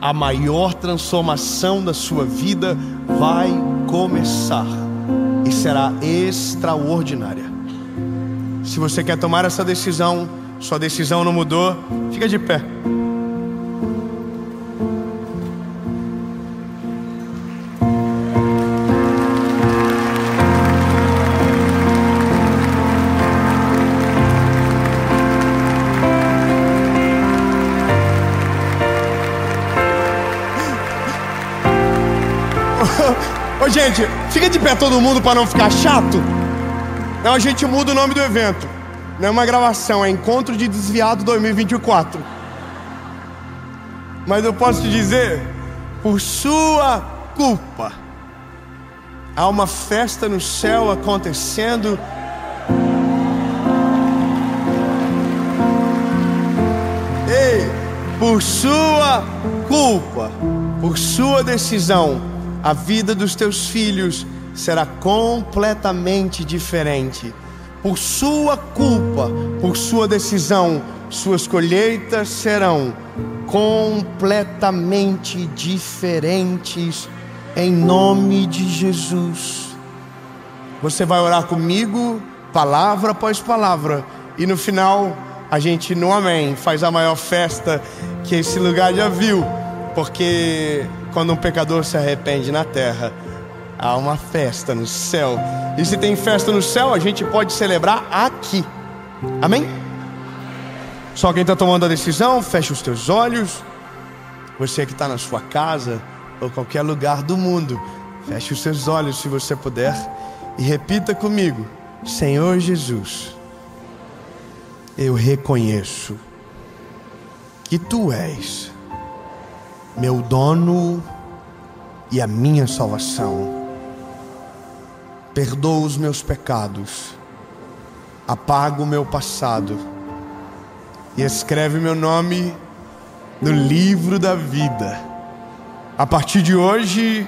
A maior transformação da sua vida vai começar e será extraordinária. Se você quer tomar essa decisão, sua decisão não mudou, fica de pé. Ô gente, fica de pé todo mundo para não ficar chato. Não, a gente muda o nome do evento. Não é uma gravação, é Encontro de Desviado 2024. Mas eu posso te dizer, por sua culpa, há uma festa no céu acontecendo. Ei, por sua culpa, por sua decisão, a vida dos teus filhos será completamente diferente. Por sua culpa, por sua decisão, suas colheitas serão completamente diferentes, em nome de Jesus. Você vai orar comigo, palavra após palavra, e no final, a gente no amém faz a maior festa que esse lugar já viu. Porque quando um pecador se arrepende na terra, há uma festa no céu. E se tem festa no céu, a gente pode celebrar aqui. Amém? Só quem está tomando a decisão, fecha os teus olhos. Você que está na sua casa ou qualquer lugar do mundo, feche os seus olhos se você puder e repita comigo: Senhor Jesus, eu reconheço que Tu és meu dono e a minha salvação. Perdoa os meus pecados, apaga o meu passado e escreve meu nome no livro da vida. A partir de hoje,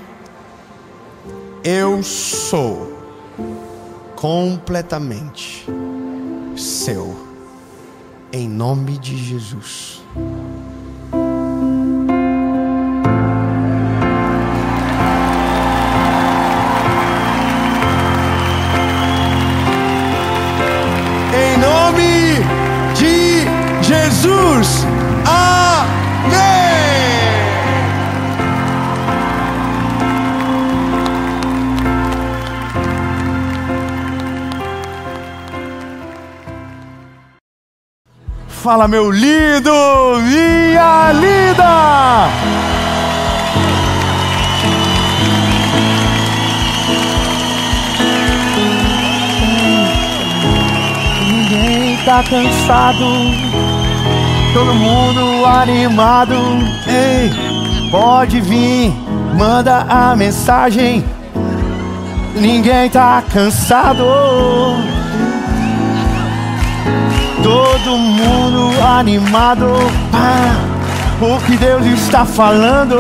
eu sou completamente seu, em nome de Jesus. Fala, meu lindo, minha linda. Ninguém tá cansado, todo mundo animado. Ei, pode vir, manda a mensagem. Ninguém tá cansado, todo mundo animado. O que Deus está falando.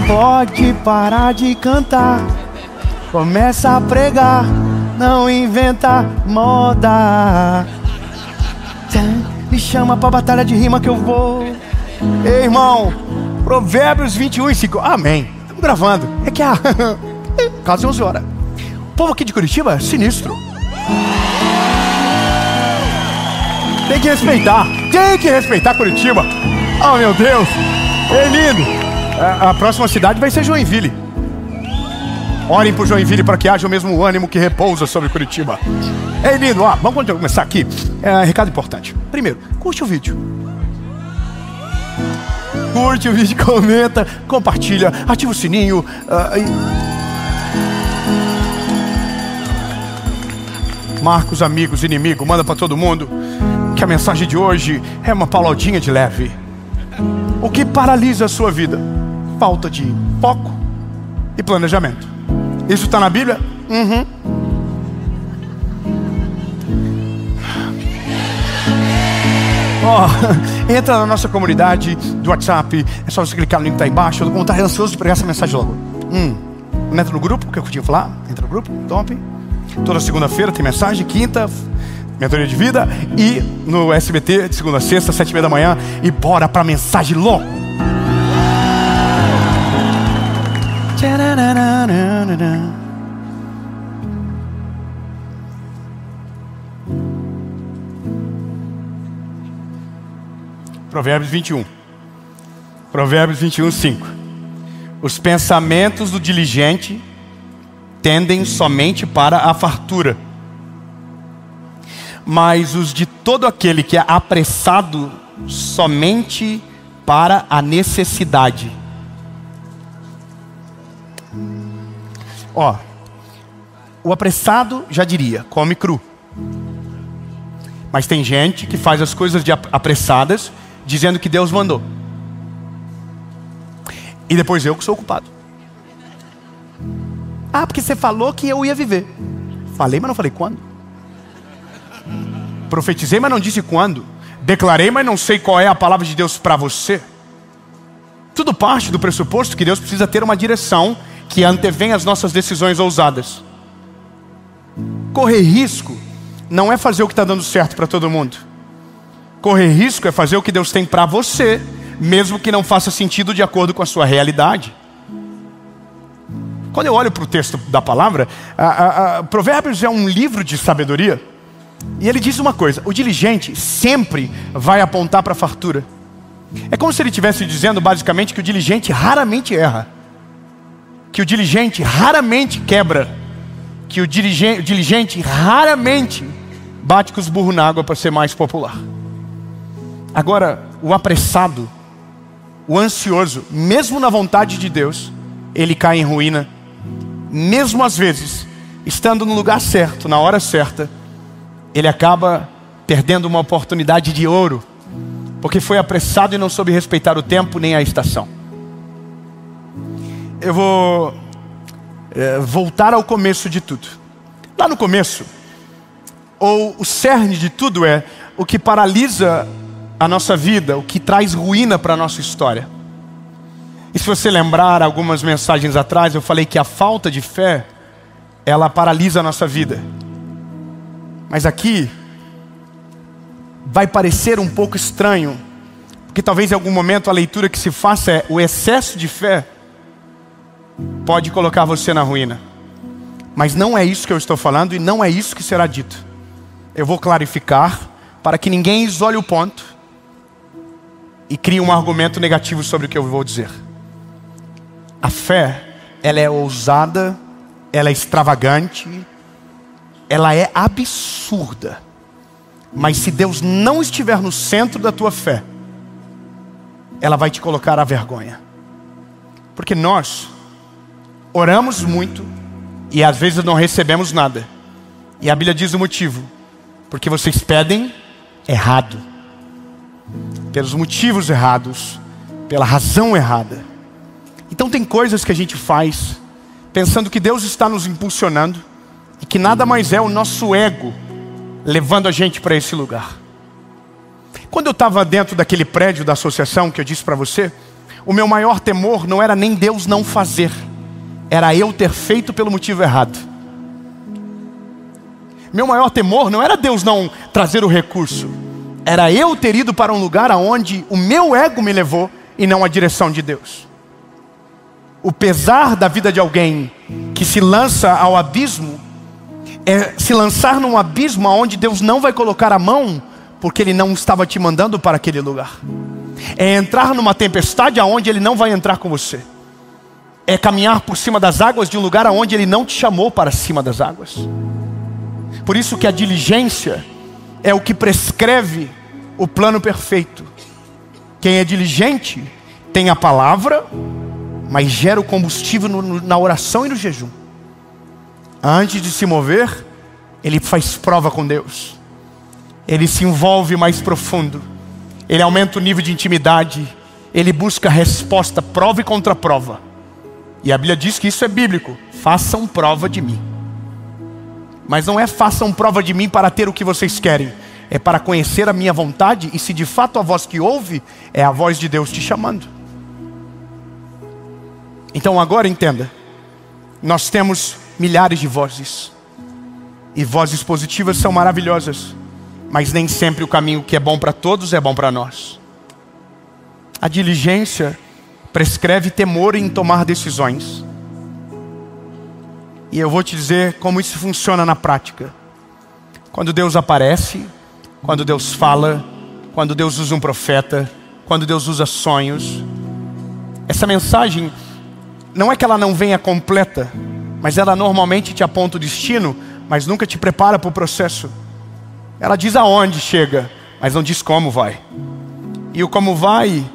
Pode parar de cantar, começa a pregar, não inventa moda. Me chama pra batalha de rima que eu vou. Ei, irmão, Provérbios 21:5. Amém. Estamos gravando. É que quase 11 horas. O povo aqui de Curitiba é sinistro. Tem que respeitar Curitiba. Oh, meu Deus. Ei, lindo. A próxima cidade vai ser Joinville. Orem por Joinville para que haja o mesmo ânimo que repousa sobre Curitiba. Ei, lindo, vamos começar aqui. Recado importante. Primeiro, curte o vídeo. Curte o vídeo, comenta, compartilha, ativa o sininho. Marca os amigos, inimigos, manda para todo mundo que a mensagem de hoje é uma pauladinha de leve. O que paralisa a sua vida? Falta de foco e planejamento. Isso está na Bíblia? Entra na nossa comunidade do WhatsApp. É só você clicar no link que está aí embaixo. Eu estou ansioso de pregar essa mensagem logo. Entra no grupo, que eu tinha que falar. Entra no grupo, top. Toda segunda-feira tem mensagem. Quinta, mentoria de vida. E no SBT, de segunda a sexta, 7h30 da manhã. E bora para a mensagem logo. Provérbios 21. Provérbios 21:5. Os pensamentos do diligente tendem somente para a fartura, mas os de todo aquele que é apressado somente para a necessidade. O apressado já diria, come cru. Mas tem gente que faz as coisas apressadas, dizendo que Deus mandou. E depois eu que sou o culpado. Porque você falou que eu ia viver. Falei, mas não falei quando. Profetizei, mas não disse quando. Declarei, mas não sei qual é a palavra de Deus para você. Tudo parte do pressuposto que Deus precisa ter uma direção que antevém as nossas decisões ousadas. Correr risco não é fazer o que está dando certo para todo mundo. Correr risco é fazer o que Deus tem para você, mesmo que não faça sentido de acordo com a sua realidade. Quando eu olho para o texto da palavra, Provérbios é um livro de sabedoria. E ele diz uma coisa: o diligente sempre vai apontar para a fartura. É como se ele estivesse dizendo basicamente que o diligente raramente erra, que o diligente raramente quebra, que o diligente raramente bate com os burros na água para ser mais popular. Agora, o apressado, o ansioso, mesmo na vontade de Deus, ele cai em ruína. Mesmo às vezes, estando no lugar certo, na hora certa, ele acaba perdendo uma oportunidade de ouro, porque foi apressado e não soube respeitar o tempo nem a estação. Eu vou voltar ao começo de tudo. Lá no começo, o cerne de tudo é o que paralisa a nossa vida, o que traz ruína para a nossa história. E se você lembrar, algumas mensagens atrás, eu falei que a falta de fé, ela paralisa a nossa vida. Mas aqui vai parecer um pouco estranho, porque talvez em algum momento a leitura que se faça é: o excesso de fé pode colocar você na ruína. Mas não é isso que eu estou falando e não é isso que será dito. Eu vou clarificar para que ninguém isole o ponto e crie um argumento negativo sobre o que eu vou dizer. A fé, ela é ousada, ela é extravagante, ela é absurda. Mas se Deus não estiver no centro da tua fé, ela vai te colocar à vergonha. Porque nós oramos muito e às vezes não recebemos nada. E a Bíblia diz o motivo: porque vocês pedem errado, pelos motivos errados, pela razão errada. Então tem coisas que a gente faz pensando que Deus está nos impulsionando e que nada mais é o nosso ego levando a gente para esse lugar. Quando eu estava dentro daquele prédio da associação que eu disse para você, o meu maior temor não era nem Deus não fazer, era eu ter feito pelo motivo errado. Meu maior temor não era Deus não trazer o recurso, era eu ter ido para um lugar aonde o meu ego me levou e não a direção de Deus. O pesar da vida de alguém que se lança ao abismo é se lançar num abismo onde Deus não vai colocar a mão, porque Ele não estava te mandando para aquele lugar. É entrar numa tempestade aonde Ele não vai entrar com você. É caminhar por cima das águas de um lugar aonde Ele não te chamou para cima das águas. Por isso que a diligência é o que prescreve o plano perfeito. Quem é diligente tem a palavra, mas gera o combustível na oração e no jejum. Antes de se mover, ele faz prova com Deus. Ele se envolve mais profundo. Ele aumenta o nível de intimidade. Ele busca resposta, prova e contraprova. E a Bíblia diz que isso é bíblico. Façam prova de mim. Mas não é façam prova de mim para ter o que vocês querem. É para conhecer a minha vontade e se de fato a voz que ouve é a voz de Deus te chamando. Então agora entenda. Nós temos milhares de vozes. E vozes positivas são maravilhosas. Mas nem sempre o caminho que é bom para todos é bom para nós. A diligência prescreve temor em tomar decisões. E eu vou te dizer como isso funciona na prática. Quando Deus aparece, quando Deus fala, quando Deus usa um profeta, quando Deus usa sonhos. Essa mensagem, não é que ela não venha completa, mas ela normalmente te aponta o destino, mas nunca te prepara para o processo. Ela diz aonde chega, mas não diz como vai. E o como vai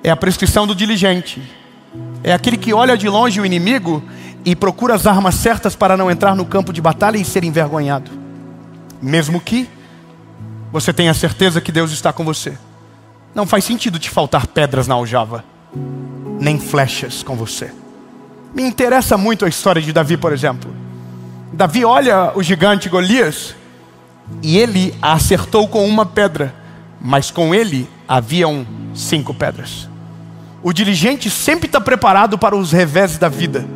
é a prescrição do diligente. É aquele que olha de longe o inimigo e procura as armas certas para não entrar no campo de batalha e ser envergonhado. Mesmo que você tenha certeza que Deus está com você. Não faz sentido te faltar pedras na aljava, nem flechas com você. Me interessa muito a história de Davi, por exemplo. Davi olha o gigante Golias e ele a acertou com uma pedra, mas com ele haviam 5 pedras. O diligente sempre está preparado para os revés da vida.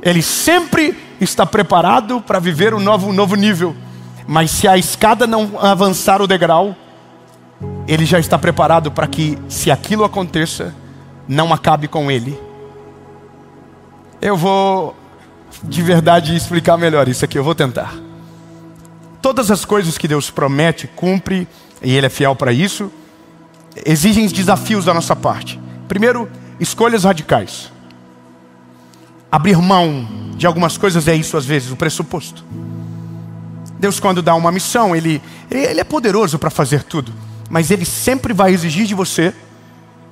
Ele sempre está preparado para viver um novo nível. Mas se a escada não avançar o degrau, ele já está preparado para que, se aquilo aconteça, não acabe com ele. Eu vou de verdade explicar melhor isso aqui, eu vou tentar. Todas as coisas que Deus promete, cumpre, e Ele é fiel para isso, exigem desafios da nossa parte. Primeiro, escolhas radicais. Abrir mão de algumas coisas é isso às vezes, o pressuposto. Deus, quando dá uma missão, Ele é poderoso para fazer tudo, mas Ele sempre vai exigir de você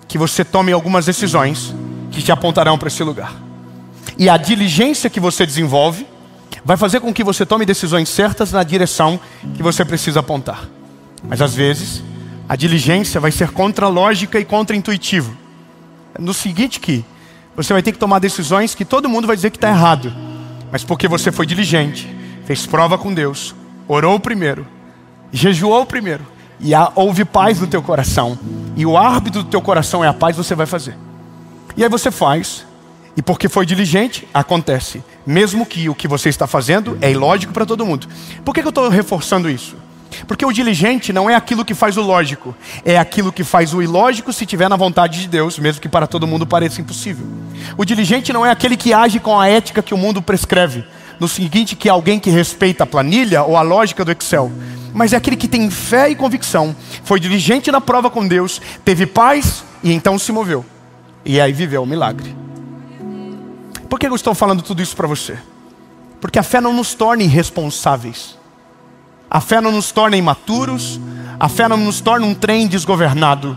que você tome algumas decisões que te apontarão para esse lugar. E a diligência que você desenvolve vai fazer com que você tome decisões certas na direção que você precisa apontar. Mas às vezes, a diligência vai ser contra-lógica e contra-intuitivo. No seguinte que você vai ter que tomar decisões que todo mundo vai dizer que está errado. Mas porque você foi diligente, fez prova com Deus, orou primeiro, jejuou primeiro, e houve paz no teu coração, e o árbitro do teu coração é a paz, você vai fazer. E aí você faz, e porque foi diligente, acontece. Mesmo que o que você está fazendo é ilógico para todo mundo. Por que eu estou reforçando isso? Porque o diligente não é aquilo que faz o lógico, é aquilo que faz o ilógico se tiver na vontade de Deus, mesmo que para todo mundo pareça impossível. O diligente não é aquele que age com a ética que o mundo prescreve, no seguinte que é alguém que respeita a planilha ou a lógica do Excel, mas é aquele que tem fé e convicção, foi diligente na prova com Deus, teve paz e então se moveu, e aí viveu o milagre. Por que eu estou falando tudo isso para você? Porque a fé não nos torna irresponsáveis. A fé não nos torna imaturos. A fé não nos torna um trem desgovernado.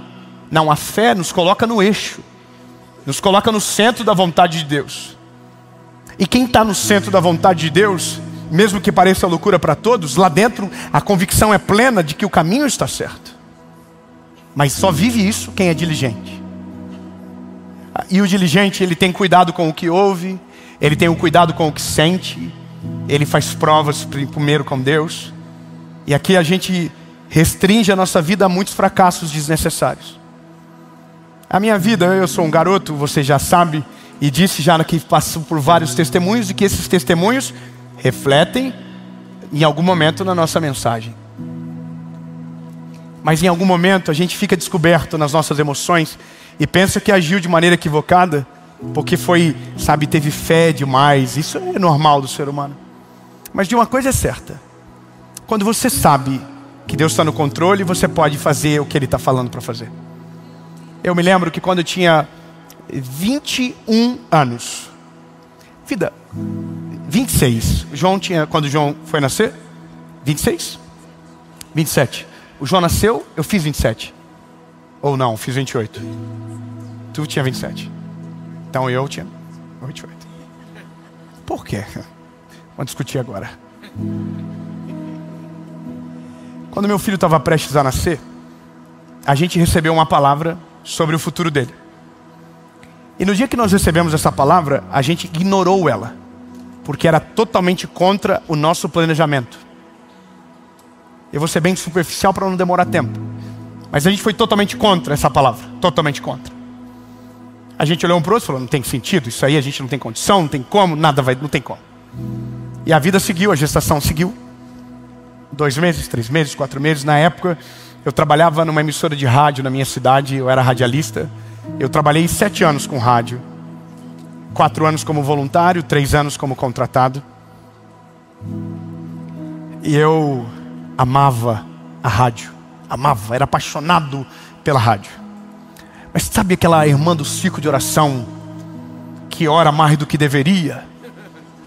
Não, a fé nos coloca no eixo. Nos coloca no centro da vontade de Deus. E quem está no centro da vontade de Deus, mesmo que pareça loucura para todos, lá dentro a convicção é plena de que o caminho está certo. Mas só vive isso quem é diligente. E o diligente, ele tem cuidado com o que ouve, ele tem o cuidado com o que sente, ele faz provas primeiro com Deus. E aqui a gente restringe a nossa vida a muitos fracassos desnecessários. A minha vida, eu sou um garoto, você já sabe, e disse já que passou por vários testemunhos, e que esses testemunhos refletem em algum momento na nossa mensagem. Mas em algum momento a gente fica descoberto nas nossas emoções e pensa que agiu de maneira equivocada, porque teve fé demais. Isso é normal do ser humano. Mas de uma coisa é certa: quando você sabe que Deus está no controle, você pode fazer o que Ele está falando para fazer. Eu me lembro que quando eu tinha 21 anos, 26, quando o João foi nascer, 26? 27. O João nasceu, eu fiz 27. Ou não, fiz 28. Tu tinha 27. Então eu tinha 28. Por quê? Vamos discutir agora. Quando meu filho estava prestes a nascer, a gente recebeu uma palavra sobre o futuro dele. E no dia que nós recebemos essa palavra, a gente ignorou ela, porque era totalmente contra o nosso planejamento. Eu vou ser bem superficial para não demorar tempo, mas a gente foi totalmente contra essa palavra, totalmente contra. A gente olhou um para o outro e falou: não tem sentido, isso aí a gente não tem condição, não tem como, não tem como. E a vida seguiu, a gestação seguiu. 2 meses, 3 meses, 4 meses. Na época, eu trabalhava numa emissora de rádio na minha cidade, eu era radialista. Eu trabalhei 7 anos com rádio. 4 anos como voluntário, 3 anos como contratado. E eu amava a rádio. Amava, era apaixonado pela rádio. Mas sabe aquela irmã do ciclo de oração que ora mais do que deveria,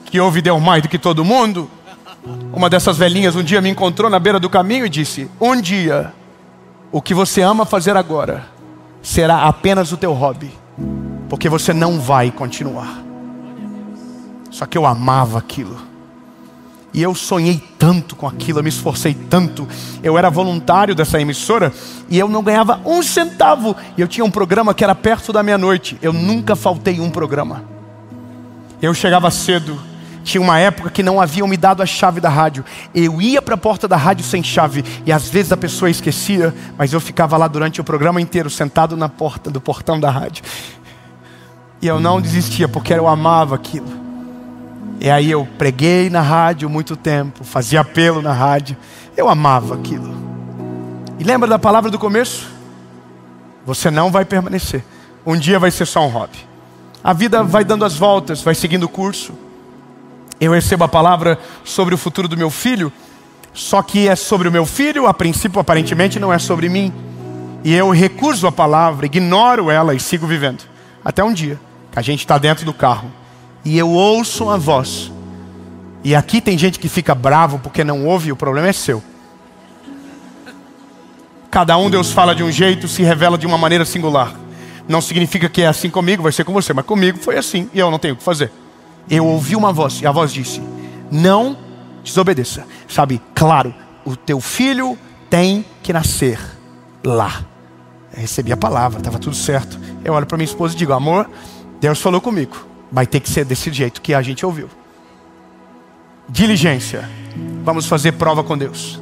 que ouve Deus mais do que todo mundo? Uma dessas velhinhas um dia me encontrou na beira do caminho e disse: um dia, o que você ama fazer agora será apenas o teu hobby, porque você não vai continuar. Só que eu amava aquilo. E eu sonhei tanto com aquilo, eu me esforcei tanto. Eu era voluntário dessa emissora e eu não ganhava 1 centavo. E eu tinha um programa que era perto da meia-noite. Eu nunca faltei um programa. Eu chegava cedo. Tinha uma época que não haviam me dado a chave da rádio. Eu ia para a porta da rádio sem chave. E às vezes a pessoa esquecia, mas eu ficava lá durante o programa inteiro, sentado na porta do portão da rádio. E eu não desistia, porque eu amava aquilo. E aí eu preguei na rádio muito tempo, fazia apelo na rádio. Eu amava aquilo. E lembra da palavra do começo? Você não vai permanecer. Um dia vai ser só um hobby. A vida vai dando as voltas, vai seguindo o curso. Eu recebo a palavra sobre o futuro do meu filho, só que é sobre o meu filho, a princípio aparentemente não é sobre mim. E eu recuso a palavra, ignoro ela e sigo vivendo. Até um dia, que a gente está dentro do carro e eu ouço uma voz. E aqui tem gente que fica bravo porque não ouve, o problema é seu. Cada um Deus fala de um jeito, se revela de uma maneira singular. Não significa que é assim comigo, vai ser com você, mas comigo foi assim e eu não tenho o que fazer. Eu ouvi uma voz e a voz disse: não desobedeça. Sabe, claro, o teu filho tem que nascer lá. Eu recebi a palavra, estava tudo certo. Eu olho para minha esposa e digo: amor, Deus falou comigo, vai ter que ser desse jeito que a gente ouviu. Diligência, vamos fazer prova com Deus.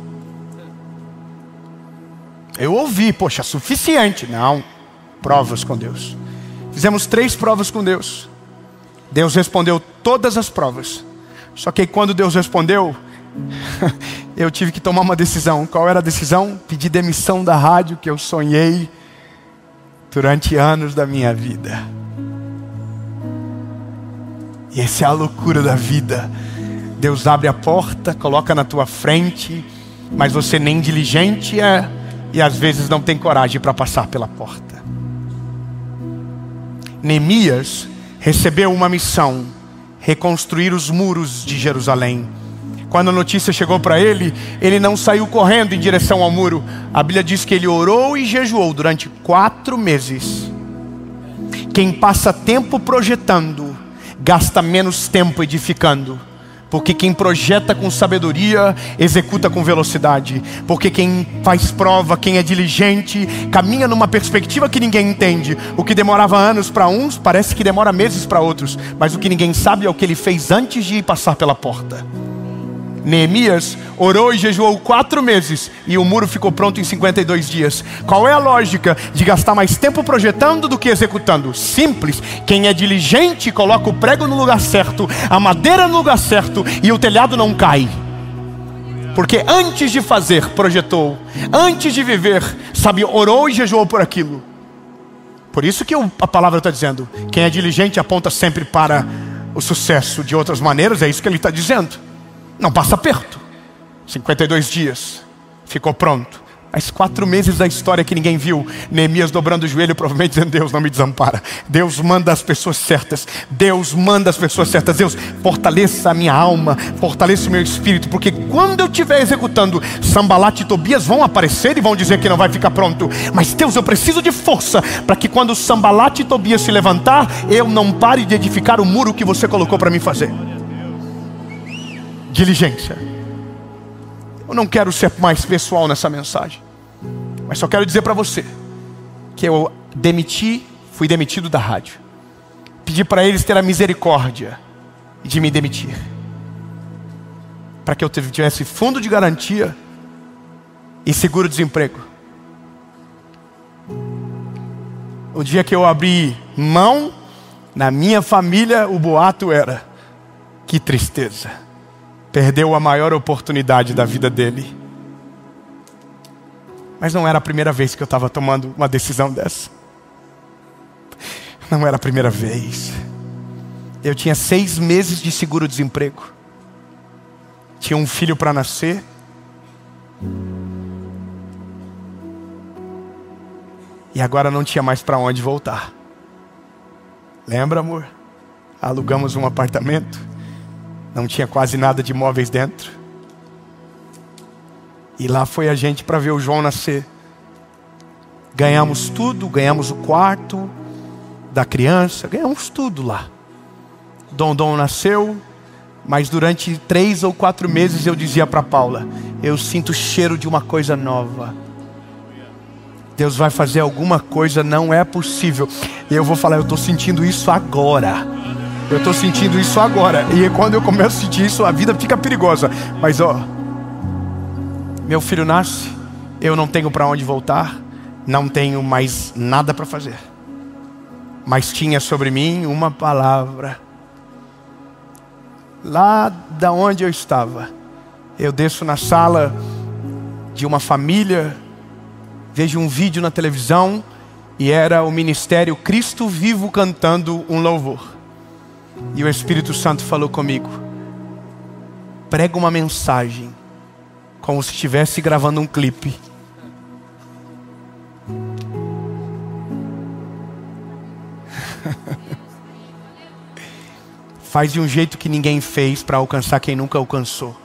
Eu ouvi, poxa, suficiente. Não, provas com Deus. Fizemos 3 provas com Deus. Deus respondeu todas as provas. Só que quando Deus respondeu, eu tive que tomar uma decisão. Qual era a decisão? Pedir demissão da rádio que eu sonhei durante anos da minha vida. E essa é a loucura da vida. Deus abre a porta, coloca na tua frente, mas você nem diligente é, e às vezes não tem coragem para passar pela porta. Neemias recebeu uma missão, reconstruir os muros de Jerusalém. Quando a notícia chegou para ele, ele não saiu correndo em direção ao muro. A Bíblia diz que ele orou e jejuou durante 4 meses. Quem passa tempo projetando, gasta menos tempo edificando. Porque quem projeta com sabedoria, executa com velocidade. Porque quem faz prova, quem é diligente, caminha numa perspectiva que ninguém entende. O que demorava anos para uns, parece que demora meses para outros. Mas o que ninguém sabe é o que ele fez antes de ir passar pela porta. Neemias orou e jejuou 4 meses e o muro ficou pronto em 52 dias. Qual é a lógica de gastar mais tempo projetando do que executando? Simples. Quem é diligente coloca o prego no lugar certo, a madeira no lugar certo e o telhado não cai. Porque antes de fazer, projetou. Antes de viver, sabe, orou e jejuou por aquilo. Por isso que a palavra está dizendo, quem é diligente aponta sempre para o sucesso. De outras maneiras, é isso que ele está dizendo. Não passa perto. 52 dias. Ficou pronto. Mas 4 meses da história que ninguém viu. Neemias dobrando o joelho, provavelmente dizendo, Deus não me desampara. Deus manda as pessoas certas. Deus manda as pessoas certas. Deus, fortaleça a minha alma. Fortaleça o meu espírito. Porque quando eu estiver executando, Sambalat e Tobias vão aparecer e vão dizer que não vai ficar pronto. Mas Deus, eu preciso de força. Para que quando Sambalat e Tobias se levantar, eu não pare de edificar o muro que você colocou para mim fazer. Diligência. Eu não quero ser mais pessoal nessa mensagem, mas só quero dizer para você que eu fui demitido da rádio. Pedi para eles ter a misericórdia de me demitir, para que eu tivesse fundo de garantia e seguro-desemprego. O dia que eu abri mão, na minha família o boato era: que tristeza. Perdeu a maior oportunidade da vida dele. Mas não era a primeira vez que eu estava tomando uma decisão dessa. Não era a primeira vez. Eu tinha 6 meses de seguro-desemprego. Tinha um filho para nascer. E agora não tinha mais para onde voltar. Lembra, amor? Alugamos um apartamento. Não tinha quase nada de móveis dentro. E lá foi a gente para ver o João nascer. Ganhamos tudo, ganhamos o quarto da criança, ganhamos tudo lá. Dom nasceu, mas durante 3 ou 4 meses eu dizia para Paula, eu sinto o cheiro de uma coisa nova. Deus vai fazer alguma coisa, não é possível. E eu vou falar, eu estou sentindo isso agora. Eu estou sentindo isso agora. E quando eu começo a sentir isso, a vida fica perigosa. Mas meu filho nasce, eu não tenho para onde voltar, não tenho mais nada para fazer. Mas tinha sobre mim uma palavra. Lá da onde eu estava, eu desço na sala de uma família, vejo um vídeo na televisão e era o ministério Cristo Vivo cantando um louvor. E o Espírito Santo falou comigo: prega uma mensagem como se estivesse gravando um clipe. Faz de um jeito que ninguém fez para alcançar quem nunca alcançou.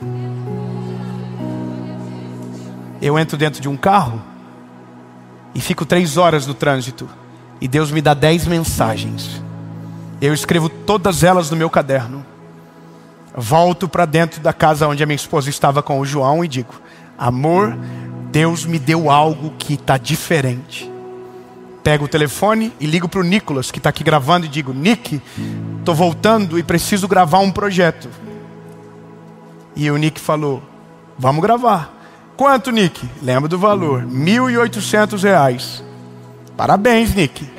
Eu entro dentro de um carro e fico 3 horas no trânsito e Deus me dá 10 mensagens. Eu escrevo todas elas no meu caderno. Volto para dentro da casa onde a minha esposa estava com o João e digo: amor, Deus me deu algo que está diferente. Pego o telefone e ligo para o Nicolas, que está aqui gravando, e digo: Nick, estou voltando e preciso gravar um projeto. E o Nick falou: vamos gravar. Quanto, Nick? Lembro do valor, R$1.800. Parabéns, Nick.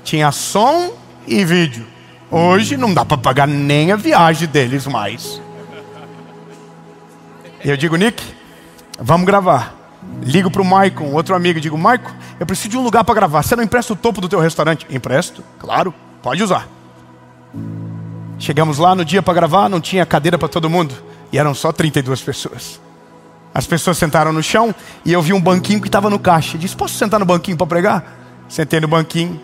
Tinha som e vídeo. Hoje não dá para pagar nem a viagem deles mais. E eu digo: Nick, vamos gravar. Ligo para o Maicon, outro amigo, e digo: Maicon, eu preciso de um lugar para gravar. Você não empresta o topo do teu restaurante? Empresto, claro, pode usar. Chegamos lá no dia para gravar, não tinha cadeira para todo mundo. E eram só 32 pessoas. As pessoas sentaram no chão e eu vi um banquinho que estava no caixa. Disse: posso sentar no banquinho para pregar? Sentei no banquinho.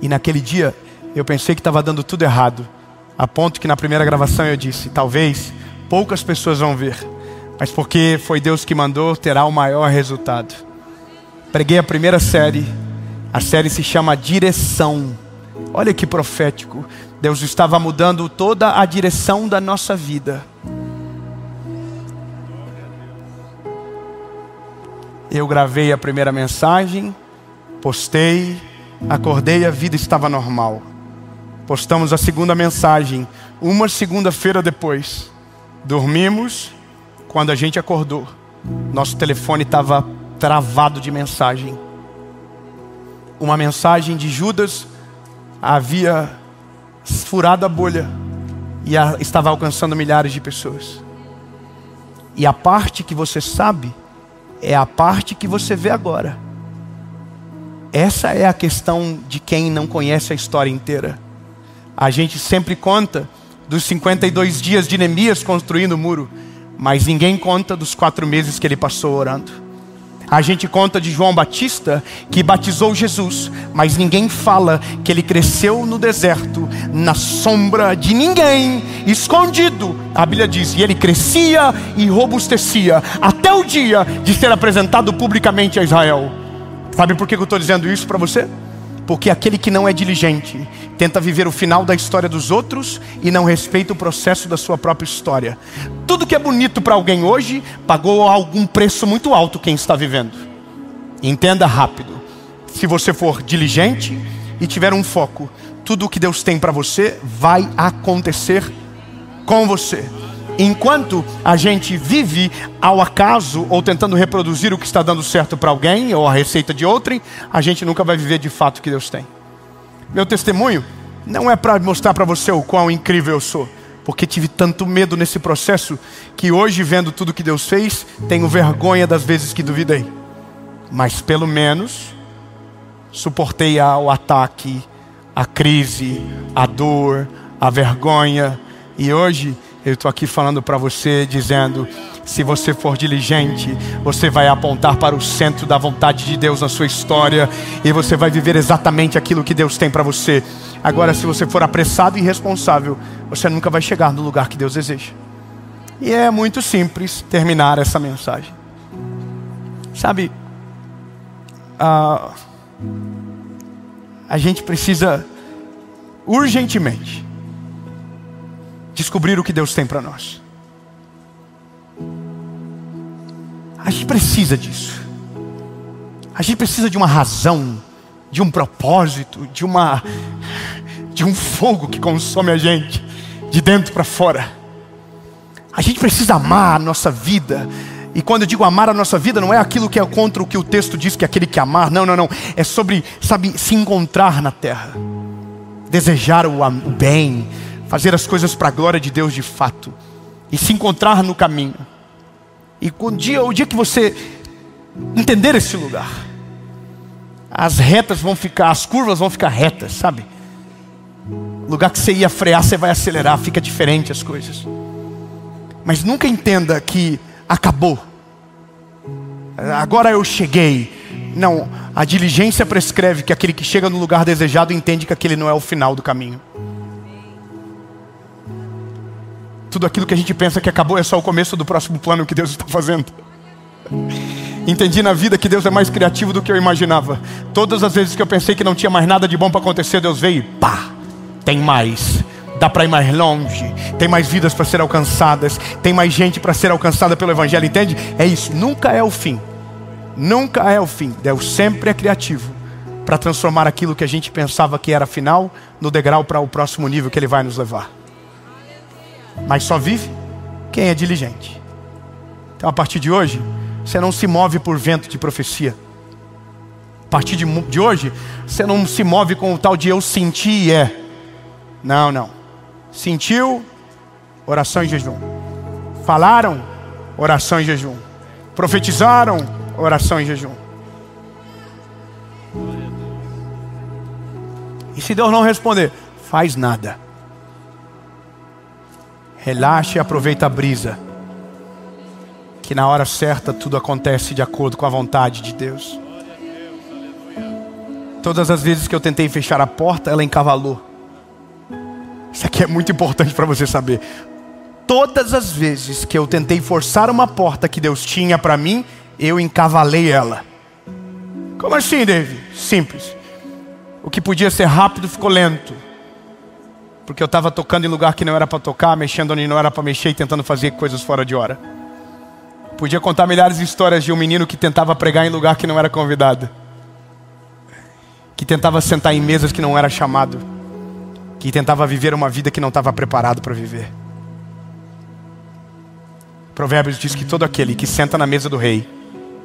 E naquele dia, eu pensei que estava dando tudo errado. A ponto que na primeira gravação eu disse, talvez poucas pessoas vão ver, mas porque foi Deus que mandou, terá o maior resultado. Preguei a primeira série. A série se chama Direção. Olha que profético. Deus estava mudando toda a direção da nossa vida. Eu gravei a primeira mensagem, postei, acordei, a vida estava normal. Postamos a segunda mensagem, uma segunda-feira depois. Dormimos, quando a gente acordou, nosso telefone estava travado de mensagem. Uma mensagem de Judas havia furado a bolha e estava alcançando milhares de pessoas. E a parte que você sabe é a parte que você vê agora. Essa é a questão de quem não conhece a história inteira. A gente sempre conta dos 52 dias de Neemias construindo o muro, mas ninguém conta dos 4 meses que ele passou orando. A gente conta de João Batista, que batizou Jesus, mas ninguém fala que ele cresceu no deserto, na sombra de ninguém, escondido. A Bíblia diz, e ele crescia e robustecia, até o dia de ser apresentado publicamente a Israel. Sabe por que eu estou dizendo isso para você? Porque aquele que não é diligente tenta viver o final da história dos outros e não respeita o processo da sua própria história. Tudo que é bonito para alguém hoje pagou algum preço muito alto quem está vivendo. Entenda rápido. Se você for diligente e tiver um foco, tudo o que Deus tem para você vai acontecer com você. Enquanto a gente vive ao acaso ou tentando reproduzir o que está dando certo para alguém ou a receita de outrem, a gente nunca vai viver de fato o que Deus tem. Meu testemunho não é para mostrar para você o quão incrível eu sou, porque tive tanto medo nesse processo que hoje, vendo tudo que Deus fez, tenho vergonha das vezes que duvidei. Mas pelo menos suportei o ataque, a crise, a dor, a vergonha. E hoje eu estou aqui falando para você, dizendo, se você for diligente, você vai apontar para o centro da vontade de Deus na sua história, e você vai viver exatamente aquilo que Deus tem para você. Agora, se você for apressado e irresponsável, você nunca vai chegar no lugar que Deus deseja. E é muito simples terminar essa mensagem. Sabe, a gente precisa urgentemente descobrir o que Deus tem para nós. A gente precisa disso. A gente precisa de uma razão, de um propósito, de um fogo que consome a gente de dentro para fora. A gente precisa amar a nossa vida. E quando eu digo amar a nossa vida, não é aquilo que é contra o que o texto diz que é aquele que amar. Não. É sobre, sabe, se encontrar na terra, desejar o bem, fazer as coisas para a glória de Deus de fato, e se encontrar no caminho. E o dia que você entender esse lugar, as curvas vão ficar retas, sabe? Lugar que você ia frear, você vai acelerar, fica diferente as coisas. Mas nunca entenda que acabou, agora eu cheguei. Não, a diligência prescreve que aquele que chega no lugar desejado entende que aquele não é o final do caminho. Tudo aquilo que a gente pensa que acabou é só o começo do próximo plano que Deus está fazendo. Entendi na vida que Deus é mais criativo do que eu imaginava. Todas as vezes que eu pensei que não tinha mais nada de bom para acontecer, Deus veio e pá, tem mais. Dá para ir mais longe, tem mais vidas para ser alcançadas, tem mais gente para ser alcançada pelo Evangelho, entende? É isso, nunca é o fim. Nunca é o fim. Deus sempre é criativo para transformar aquilo que a gente pensava que era final no degrau para o próximo nível que Ele vai nos levar. Mas só vive quem é diligente. Então a partir de hoje, você não se move por vento de profecia. A partir de hoje, você não se move com o tal de eu senti e é. Não. Sentiu, oração e jejum. Falaram, oração e jejum. Profetizaram, oração e jejum. E se Deus não responder, faz nada. Relaxa e aproveita a brisa, que na hora certa tudo acontece de acordo com a vontade de Deus. Todas as vezes que eu tentei fechar a porta, ela encavalou. Isso aqui é muito importante para você saber. Todas as vezes que eu tentei forçar uma porta que Deus tinha para mim, eu encavalei ela. Como assim, David? Simples. O que podia ser rápido ficou lento. Porque eu estava tocando em lugar que não era para tocar, mexendo onde não era para mexer e tentando fazer coisas fora de hora. Podia contar milhares de histórias de um menino que tentava pregar em lugar que não era convidado, que tentava sentar em mesas que não era chamado, que tentava viver uma vida que não estava preparado para viver. Provérbios diz que todo aquele que senta na mesa do rei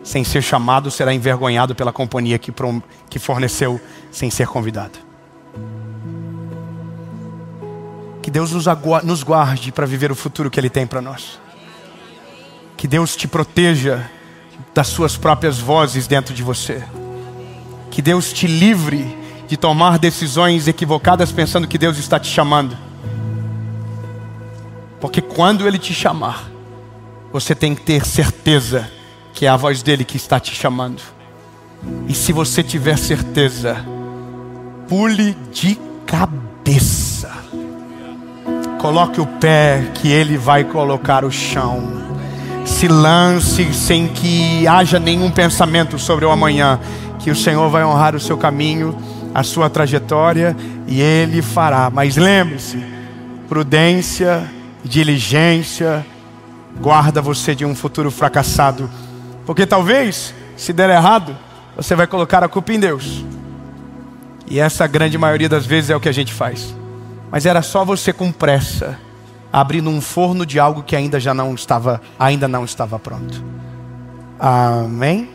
sem ser chamado será envergonhado pela companhia que forneceu sem ser convidado. Que Deus nos guarde para viver o futuro que Ele tem para nós. Que Deus te proteja das suas próprias vozes dentro de você. Que Deus te livre de tomar decisões equivocadas pensando que Deus está te chamando. Porque quando Ele te chamar, você tem que ter certeza que é a voz dEle que está te chamando. E se você tiver certeza, pule de cabeça. Coloque o pé que Ele vai colocar o chão. Se lance sem que haja nenhum pensamento sobre o amanhã, que o Senhor vai honrar o seu caminho, a sua trajetória, e Ele fará. Mas lembre-se, prudência, diligência, guarda você de um futuro fracassado. Porque talvez, se der errado, você vai colocar a culpa em Deus. E essa grande maioria das vezes é o que a gente faz. Mas era só você com pressa, abrindo um forno de algo que ainda não estava pronto. Amém?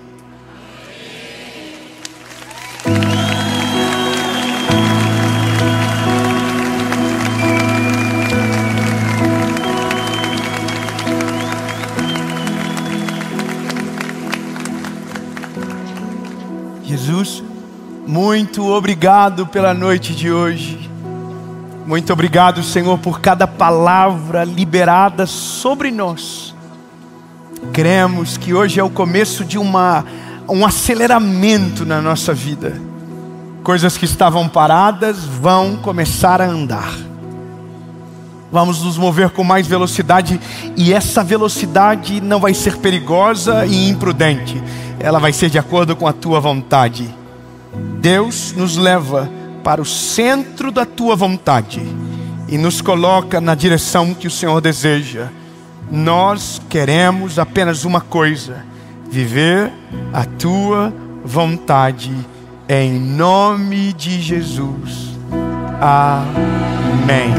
Jesus, muito obrigado pela noite de hoje. Muito obrigado, Senhor, por cada palavra liberada sobre nós. Cremos que hoje é o começo de um aceleramento na nossa vida. Coisas que estavam paradas vão começar a andar. Vamos nos mover com mais velocidade, e essa velocidade não vai ser perigosa e imprudente. Ela vai ser de acordo com a Tua vontade. Deus nos leva para o centro da Tua vontade e nos coloca na direção que o Senhor deseja. Nós queremos apenas uma coisa: viver a Tua vontade, em nome de Jesus. Amém.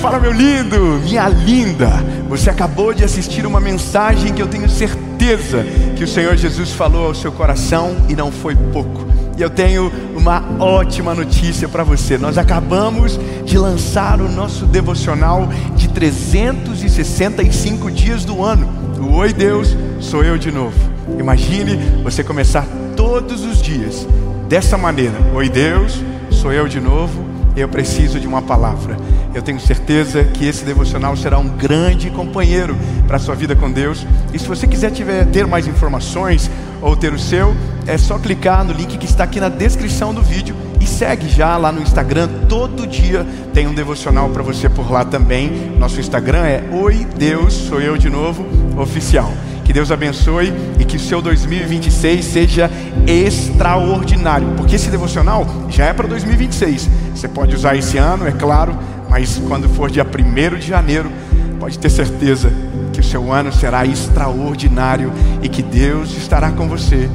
Fala, meu lindo, minha linda. Você acabou de assistir uma mensagem que eu tenho certeza que o Senhor Jesus falou ao seu coração, e não foi pouco. E eu tenho uma ótima notícia para você. Nós acabamos de lançar o nosso devocional de 365 dias do ano. O Oi Deus, sou eu de novo. Imagine você começar todos os dias dessa maneira: Oi Deus, sou eu de novo. Eu preciso de uma palavra. Eu tenho certeza que esse devocional será um grande companheiro para a sua vida com Deus. E se você quiser ter mais informações ou ter o seu, é só clicar no link que está aqui na descrição do vídeo e segue já lá no Instagram. Todo dia tem um devocional para você por lá também. Nosso Instagram é Oi Deus, sou eu de novo, oficial. Que Deus abençoe e que o seu 2026 seja extraordinário. Porque esse devocional já é para 2026. Você pode usar esse ano, é claro, mas quando for dia 1º de janeiro, pode ter certeza que o seu ano será extraordinário e que Deus estará com você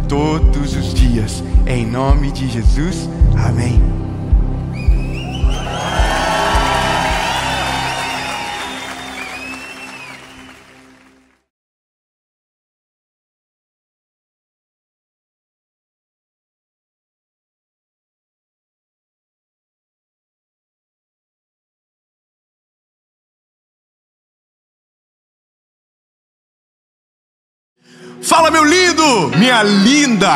todos os dias. Em nome de Jesus, amém. Fala, meu lindo, minha linda.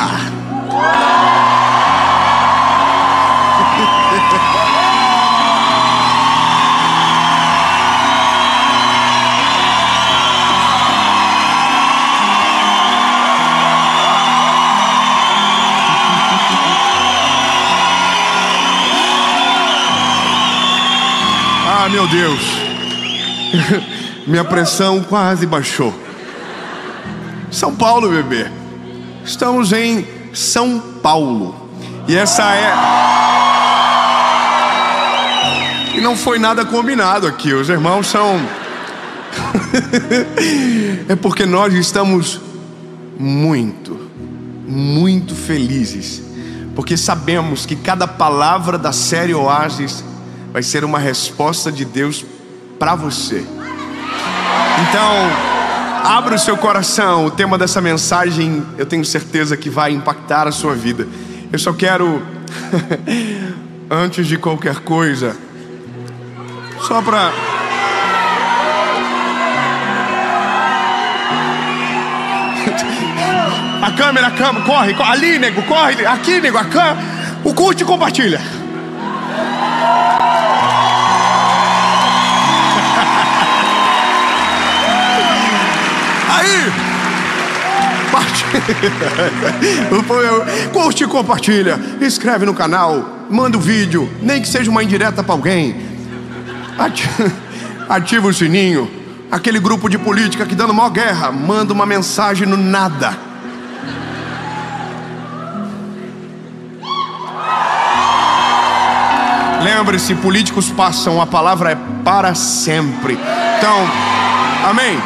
Ah, meu Deus. Minha pressão quase baixou. São Paulo, bebê. Estamos em São Paulo. E essa é... E não foi nada combinado aqui. Os irmãos são... É porque nós estamos muito felizes, porque sabemos que cada palavra da série Oásis vai ser uma resposta de Deus para você. Então, abra o seu coração. O tema dessa mensagem, eu tenho certeza que vai impactar a sua vida. Eu só quero, antes de qualquer coisa, só para... A câmera, corre, ali, nego, corre, aqui, nego, a câmera, o curte e compartilha. Aí, curte e compartilha, inscreve no canal, manda o vídeo, nem que seja uma indireta para alguém, ativa o sininho. Aquele grupo de política que dando maior guerra, manda uma mensagem no nada. Lembre-se, políticos passam, a palavra é para sempre. Então, amém?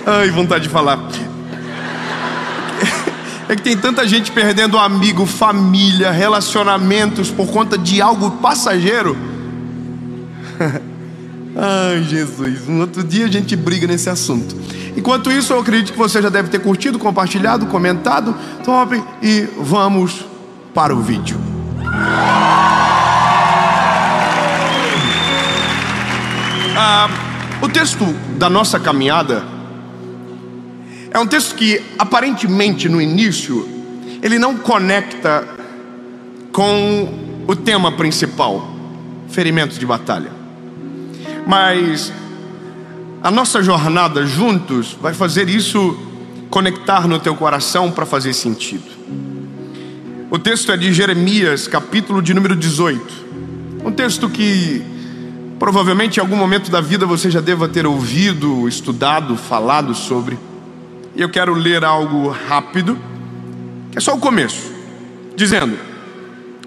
Ai, vontade de falar. É que tem tanta gente perdendo amigo, família, relacionamentos por conta de algo passageiro. Ai, Jesus, um outro dia a gente briga nesse assunto. Enquanto isso, eu acredito que você já deve ter curtido, compartilhado, comentado. Top, e vamos para o vídeo. O texto da nossa caminhada é um texto que aparentemente no início ele não conecta com o tema principal, ferimentos de batalha. Mas a nossa jornada juntos vai fazer isso conectar no teu coração para fazer sentido. O texto é de Jeremias, capítulo de número 18. Um texto que provavelmente em algum momento da vida você já deva ter ouvido, estudado, falado sobre. E eu quero ler algo rápido, que é só o começo, dizendo: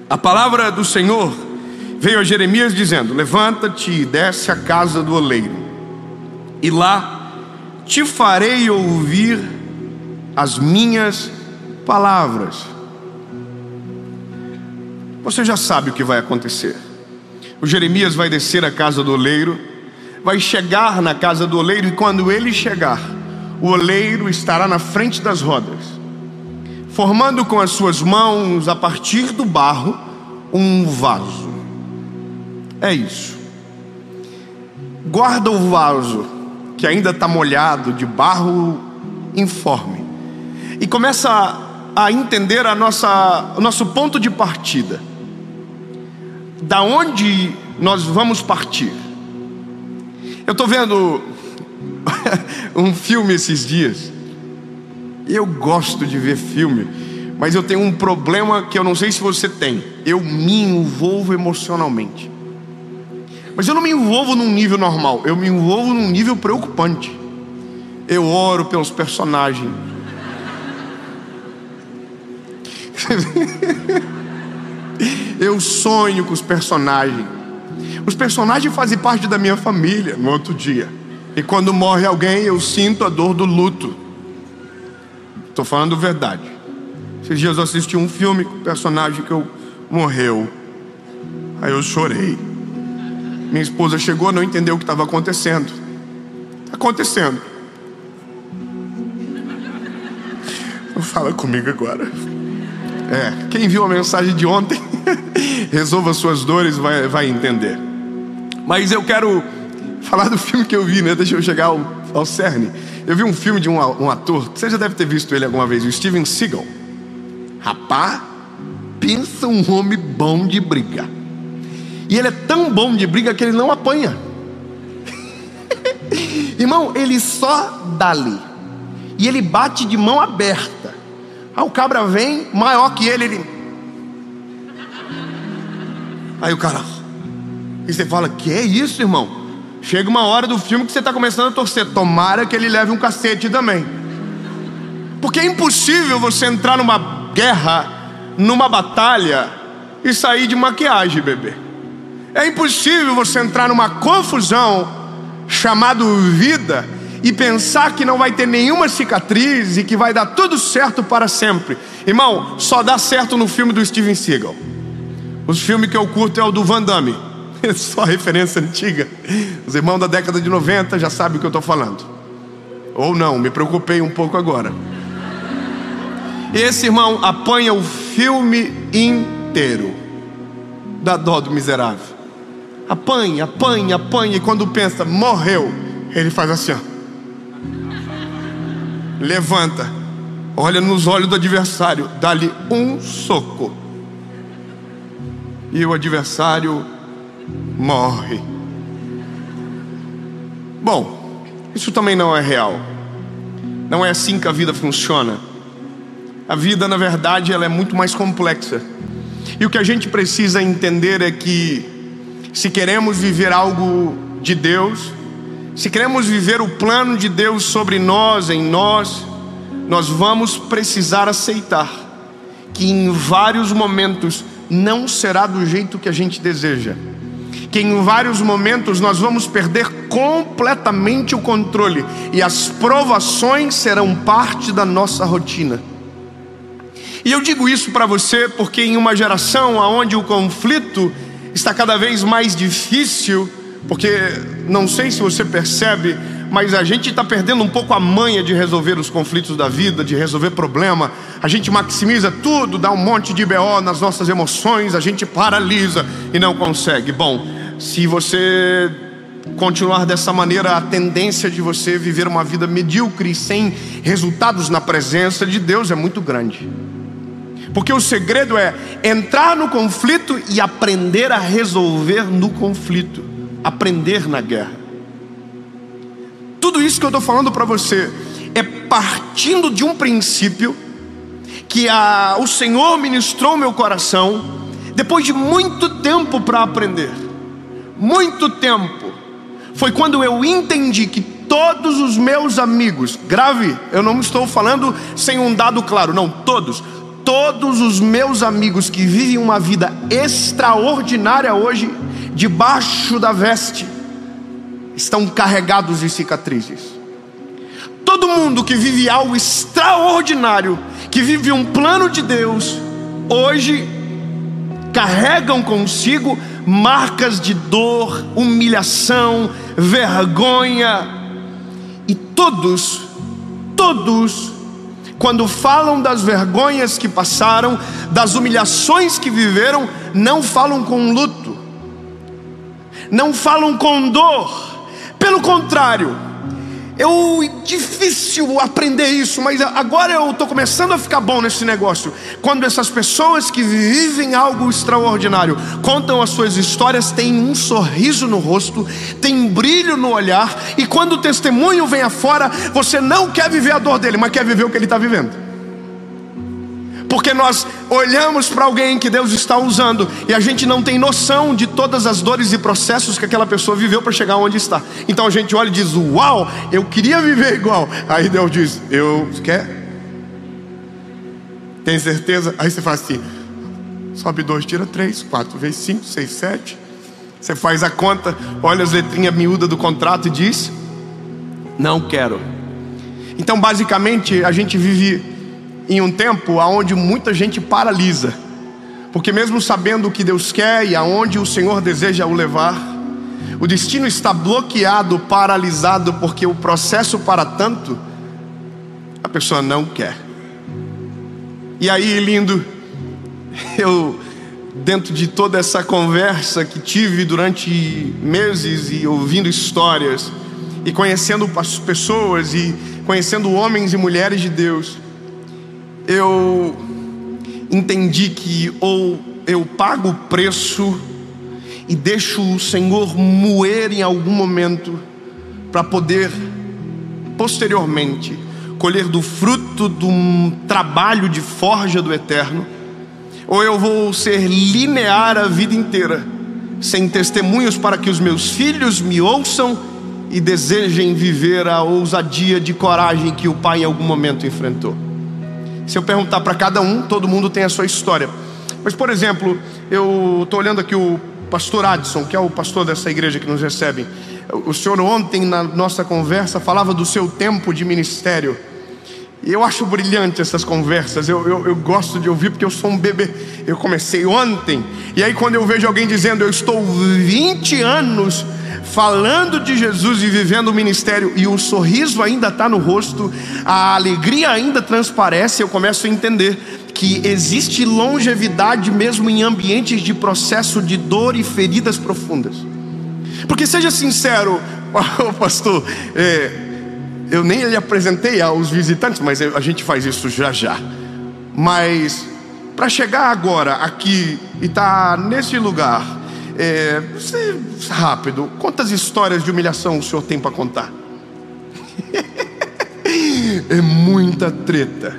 a palavra do Senhor veio a Jeremias dizendo: levanta-te e desce à casa do oleiro, e lá te farei ouvir as minhas palavras. Você já sabe o que vai acontecer. O Jeremias vai descer à casa do oleiro, vai chegar na casa do oleiro, e quando ele chegar, o oleiro estará na frente das rodas, formando com as suas mãos, a partir do barro, um vaso. É isso. Guarda o vaso que ainda está molhado de barro informe, e começa a entender o nosso ponto de partida. Da onde nós vamos partir? Eu estou vendo um filme esses dias. Eu gosto de ver filme, mas eu tenho um problema que eu não sei se você tem. Eu me envolvo emocionalmente. Mas eu não me envolvo num nível normal, eu me envolvo num nível preocupante. Eu oro pelos personagens. Eu sonho com os personagens. Os personagens fazem parte da minha família no outro dia. E quando morre alguém, eu sinto a dor do luto. Estou falando verdade. Esses dias eu assisti um filme com o personagem que morreu. Aí eu chorei. Minha esposa chegou, não entendeu o que estava acontecendo. Está acontecendo. Não fala comigo agora. Quem viu a mensagem de ontem, resolva suas dores, vai entender. Mas eu quero falar do filme que eu vi, né? Deixa eu chegar ao cerne. Eu vi um filme de um ator, você já deve ter visto ele alguma vez, o Steven Seagal. Rapaz, pensa um homem bom de briga. E ele é tão bom de briga que ele não apanha. Irmão, ele só dá ali. E ele bate de mão aberta. Aí o cabra vem, maior que ele. Aí o cara... E você fala, que é isso, irmão? Chega uma hora do filme que você está começando a torcer. Tomara que ele leve um cacete também. Porque é impossível você entrar numa guerra, numa batalha e sair de maquiagem, bebê. É impossível você entrar numa confusão chamado vida e pensar que não vai ter nenhuma cicatriz e que vai dar tudo certo para sempre. Irmão, só dá certo no filme do Steven Seagal. Os filmes que eu curto é o do Van Damme. Só referência antiga. Os irmãos da década de 90 já sabem o que eu estou falando. Ou não, me preocupei um pouco agora. Esse irmão apanha o filme inteiro. Dá dó do miserável. Apanha, apanha, apanha. E quando pensa, morreu, ele faz assim, ó. Levanta, olha nos olhos do adversário, dá-lhe um soco. E o adversário morre. Bom, isso também não é real. Não é assim que a vida funciona. A vida, na verdade, ela é muito mais complexa. E o que a gente precisa entender é que, se queremos viver algo de Deus, se queremos viver o plano de Deus sobre nós, em nós, nós vamos precisar aceitar que em vários momentos não será do jeito que a gente deseja, que em vários momentos nós vamos perder completamente o controle e as provações serão parte da nossa rotina. E eu digo isso para você porque em uma geração onde o conflito está cada vez mais difícil, porque não sei se você percebe, mas a gente está perdendo um pouco a manha de resolver os conflitos da vida, de resolver problema. A gente maximiza tudo, dá um monte de BO nas nossas emoções, a gente paralisa e não consegue. Bom, se você continuar dessa maneira, a tendência de você viver uma vida medíocre sem resultados na presença de Deus é muito grande. Porque o segredo é entrar no conflito e aprender a resolver no conflito, aprender na guerra. Tudo isso que eu estou falando para você é partindo de um princípio que o Senhor ministrou no meu coração depois de muito tempo para aprender. Muito tempo. Foi quando eu entendi que todos os meus amigos, grave, eu não estou falando sem um dado claro, não, todos os meus amigos que vivem uma vida extraordinária hoje, debaixo da veste, estão carregados de cicatrizes. Todo mundo que vive algo extraordinário, que vive um plano de Deus, hoje carregam consigo marcas de dor, humilhação, vergonha. E todos, quando falam das vergonhas que passaram, das humilhações que viveram, não falam com luto, não falam com dor. Pelo contrário, é difícil aprender isso, mas agora eu estou começando a ficar bom nesse negócio. Quando essas pessoas que vivem algo extraordinário contam as suas histórias, tem um sorriso no rosto, tem brilho no olhar, e quando o testemunho vem afora, você não quer viver a dor dele, mas quer viver o que ele está vivendo. Porque nós olhamos para alguém que Deus está usando e a gente não tem noção de todas as dores e processos que aquela pessoa viveu para chegar onde está. Então a gente olha e diz, uau, eu queria viver igual. Aí Deus diz, quer? Tem certeza? Aí você faz assim, sobe 2, tira 3, 4 vezes 5, 6, 7. Você faz a conta, olha as letrinhas miúdas do contrato e diz, não quero. Então basicamente a gente vive em um tempo onde muita gente paralisa, porque mesmo sabendo o que Deus quer e aonde o Senhor deseja o levar, o destino está bloqueado, paralisado, porque o processo para tanto, a pessoa não quer. E aí, lindo, eu, dentro de toda essa conversa que tive durante meses e ouvindo histórias e conhecendo as pessoas e conhecendo homens e mulheres de Deus, eu entendi que ou eu pago o preço e deixo o Senhor moer em algum momento para poder posteriormente colher do fruto de um trabalho de forja do eterno, ou eu vou ser linear a vida inteira, sem testemunhos para que os meus filhos me ouçam e desejem viver a ousadia de coragem que o pai em algum momento enfrentou. Se eu perguntar para cada um, todo mundo tem a sua história. Mas, por exemplo, eu estou olhando aqui o pastor Adson, que é o pastor dessa igreja que nos recebe. O senhor ontem, na nossa conversa, falava do seu tempo de ministério. E eu acho brilhante essas conversas. Eu gosto de ouvir porque eu sou um bebê. Eu comecei ontem. E aí quando eu vejo alguém dizendo: eu estou 20 anos falando de Jesus e vivendo o ministério, e o sorriso ainda está no rosto, a alegria ainda transparece, eu começo a entender que existe longevidade mesmo em ambientes de processo de dor e feridas profundas. Porque seja sincero, pastor, eu nem lhe apresentei aos visitantes, mas a gente faz isso já já. Mas para chegar agora aqui e estar nesse lugar, rápido, quantas histórias de humilhação o senhor tem para contar? É muita treta.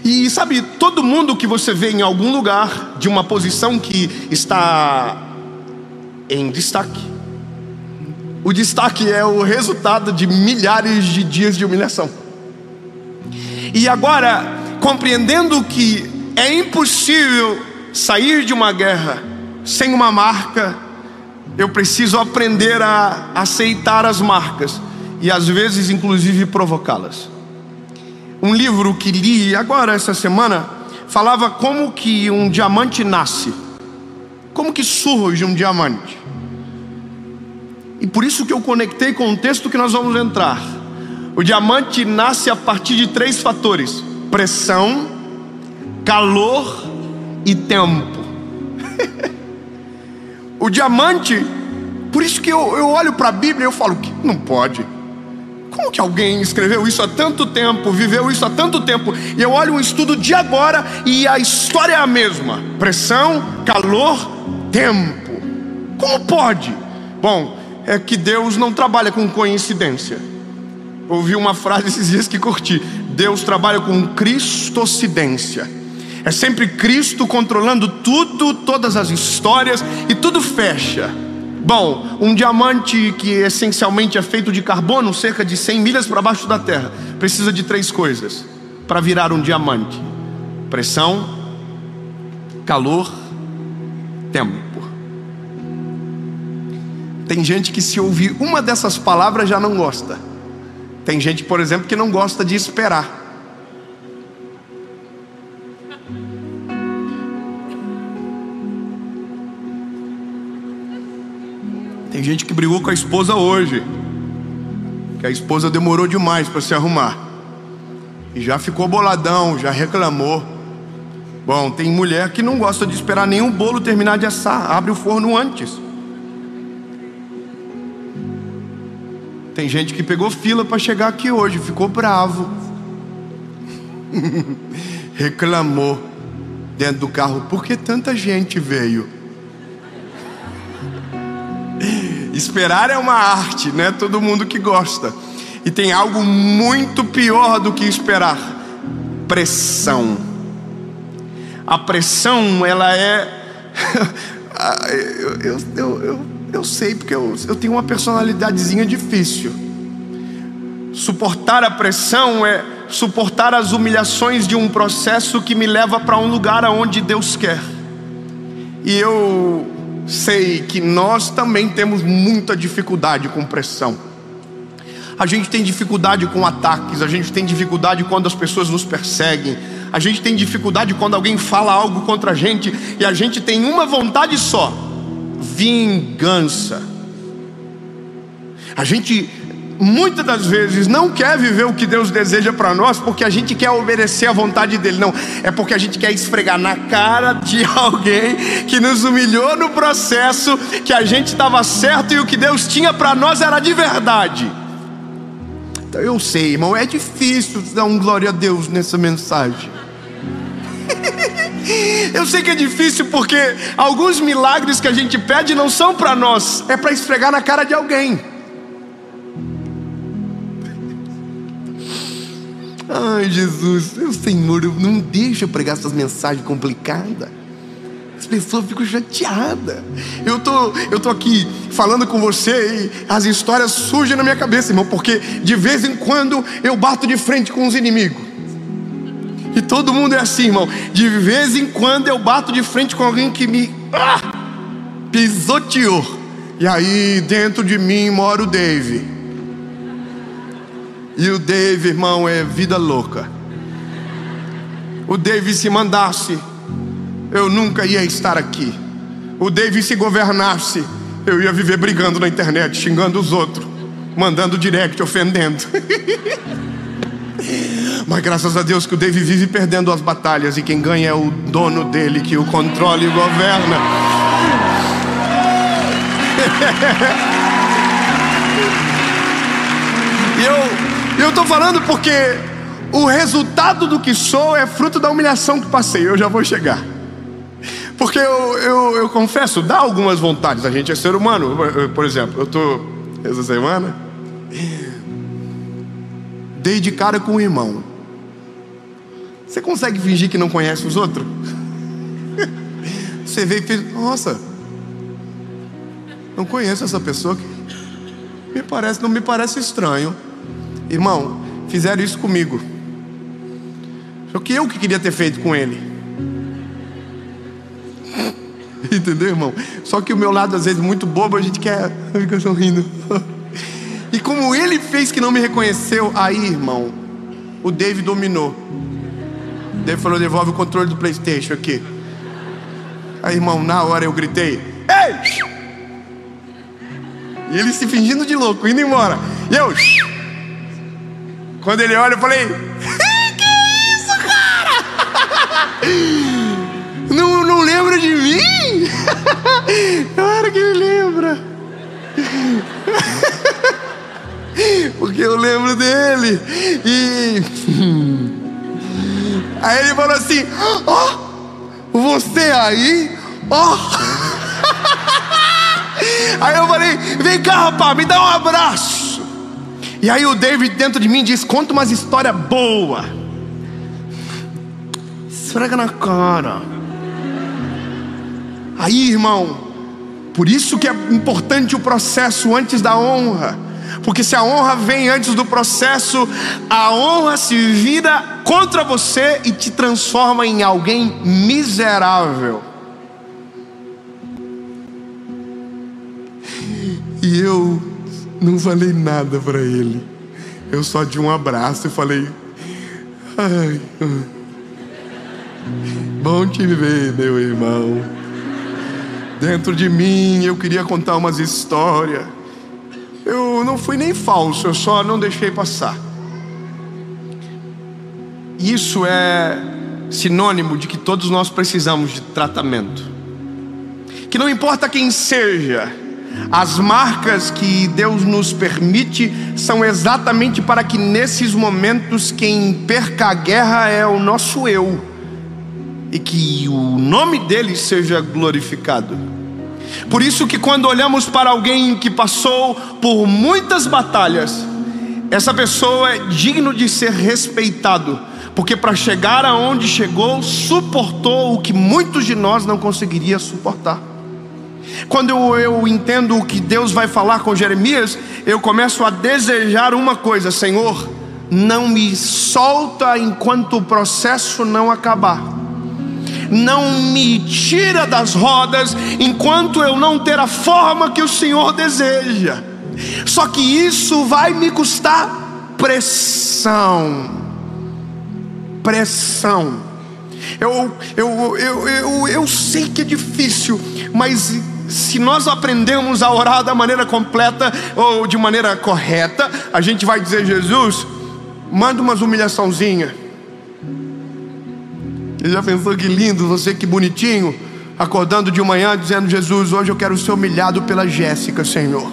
E sabe, todo mundo que você vê em algum lugar de uma posição que está em destaque, o destaque é o resultado de milhares de dias de humilhação. E agora, compreendendo que é impossível sair de uma guerra sem uma marca, eu preciso aprender a aceitar as marcas e às vezes inclusive provocá-las. Um livro que li agora essa semana falava como que um diamante nasce, como que surge um diamante. E por isso que eu conectei com o texto que nós vamos entrar. O diamante nasce a partir de 3 fatores: pressão, calor e tempo. O diamante, por isso que eu olho para a Bíblia e eu falo que não pode. Como que alguém escreveu isso há tanto tempo, viveu isso há tanto tempo? E eu olho um estudo de agora e a história é a mesma: pressão, calor, tempo. Como pode? Bom, é que Deus não trabalha com coincidência. Ouvi uma frase esses dias que curti: Deus trabalha com cristocidência. É sempre Cristo controlando tudo, todas as histórias, e tudo fecha. Bom, um diamante que essencialmente é feito de carbono, cerca de 100 milhas para baixo da terra, precisa de 3 coisas para virar um diamante: pressão, calor, tempo. Tem gente que, se ouvir uma dessas palavras, já não gosta. Tem gente, por exemplo, que não gosta de esperar. Tem gente que brigou com a esposa hoje, que a esposa demorou demais para se arrumar, e já ficou boladão, já reclamou. Bom, tem mulher que não gosta de esperar nem o bolo terminar de assar, abre o forno antes. Tem gente que pegou fila para chegar aqui hoje, ficou bravo, reclamou dentro do carro: por que tanta gente veio? Esperar é uma arte, não é todo mundo que gosta. E tem algo muito pior do que esperar: pressão. A pressão, ela é eu sei, porque eu tenho uma personalidadezinha difícil. Suportar a pressão é suportar as humilhações de um processo que me leva para um lugar aonde Deus quer. E eu sei que nós também temos muita dificuldade com pressão. A gente tem dificuldade com ataques, a gente tem dificuldade quando as pessoas nos perseguem, a gente tem dificuldade quando alguém fala algo contra a gente, e a gente tem uma vontade só: vingança. A gente muitas das vezes não quer viver o que Deus deseja para nós porque a gente quer obedecer à vontade dele. Não, é porque a gente quer esfregar na cara de alguém que nos humilhou no processo que a gente estava certo e o que Deus tinha para nós era de verdade. Então eu sei, irmão, é difícil dar um glória a Deus nessa mensagem. Eu sei que é difícil porque alguns milagres que a gente pede não são para nós, é para esfregar na cara de alguém. Ai, Jesus, meu Senhor, não deixa eu pregar essas mensagens complicadas. As pessoas ficam chateadas. Eu tô aqui falando com você e as histórias surgem na minha cabeça, irmão, porque de vez em quando eu bato de frente com os inimigos. E todo mundo é assim, irmão. De vez em quando eu bato de frente com alguém que me pisoteou. E aí dentro de mim mora o Dave. E o Dave, irmão, é vida louca. O Dave, se mandasse, eu nunca ia estar aqui. O Dave, se governasse, eu ia viver brigando na internet, xingando os outros, mandando direct, ofendendo. Mas graças a Deus que o Dave vive perdendo as batalhas, e quem ganha é o dono dele, que o controla e governa. E eu tô falando porque o resultado do que sou é fruto da humilhação que passei. Eu já vou chegar. Porque eu confesso, dá algumas vontades. A gente é ser humano. Por exemplo, eu tô essa semana dei de cara com um irmão. Você consegue fingir que não conhece os outros? Você veio e fez: nossa, não conheço essa pessoa que não me parece estranho. Irmão, fizeram isso comigo. Só que eu que queria ter feito com ele. Entendeu, irmão? Só que o meu lado, às vezes, muito bobo, a gente quer ficar sorrindo. E como ele fez que não me reconheceu, aí, irmão, o Dave dominou. O Dave falou: devolve o controle do PlayStation aqui. Aí, irmão, na hora eu gritei: ei! E ele se fingindo de louco, indo embora. E eu... Quando ele olha, eu falei: que isso, cara? Não lembra de mim? Claro que ele lembra. Porque eu lembro dele. E aí ele falou assim: ó, você aí? Ó. Aí eu falei: vem cá, rapaz, me dá um abraço. E aí o David dentro de mim diz: conta umas histórias boas. Esfrega na cara. Aí, irmão, por isso que é importante o processo antes da honra. Porque se a honra vem antes do processo, a honra se vira contra você e te transforma em alguém miserável. E eu não falei nada para ele. Eu só dei um abraço e falei: ai, bom te ver, meu irmão. Dentro de mim eu queria contar umas histórias. Eu não fui nem falso, eu só não deixei passar. Isso é sinônimo de que todos nós precisamos de tratamento. Que não importa quem seja, as marcas que Deus nos permite são exatamente para que nesses momentos quem perca a guerra é o nosso eu, e que o nome dele seja glorificado. Por isso que quando olhamos para alguém que passou por muitas batalhas, essa pessoa é digno de ser respeitado, porque para chegar aonde chegou, suportou o que muitos de nós não conseguiriam suportar. Quando eu entendo o que Deus vai falar com Jeremias, eu começo a desejar uma coisa: Senhor, não me solta enquanto o processo não acabar. Não me tira das rodas enquanto eu não ter a forma que o Senhor deseja. Só que isso vai me custar pressão. Pressão. Eu sei que é difícil, mas se nós aprendemos a orar da maneira completa ou de maneira correta, a gente vai dizer: Jesus, manda umas humilhaçãozinhas. Você já pensou que lindo, você que bonitinho, acordando de manhã dizendo: Jesus, hoje eu quero ser humilhado pela Jéssica, Senhor.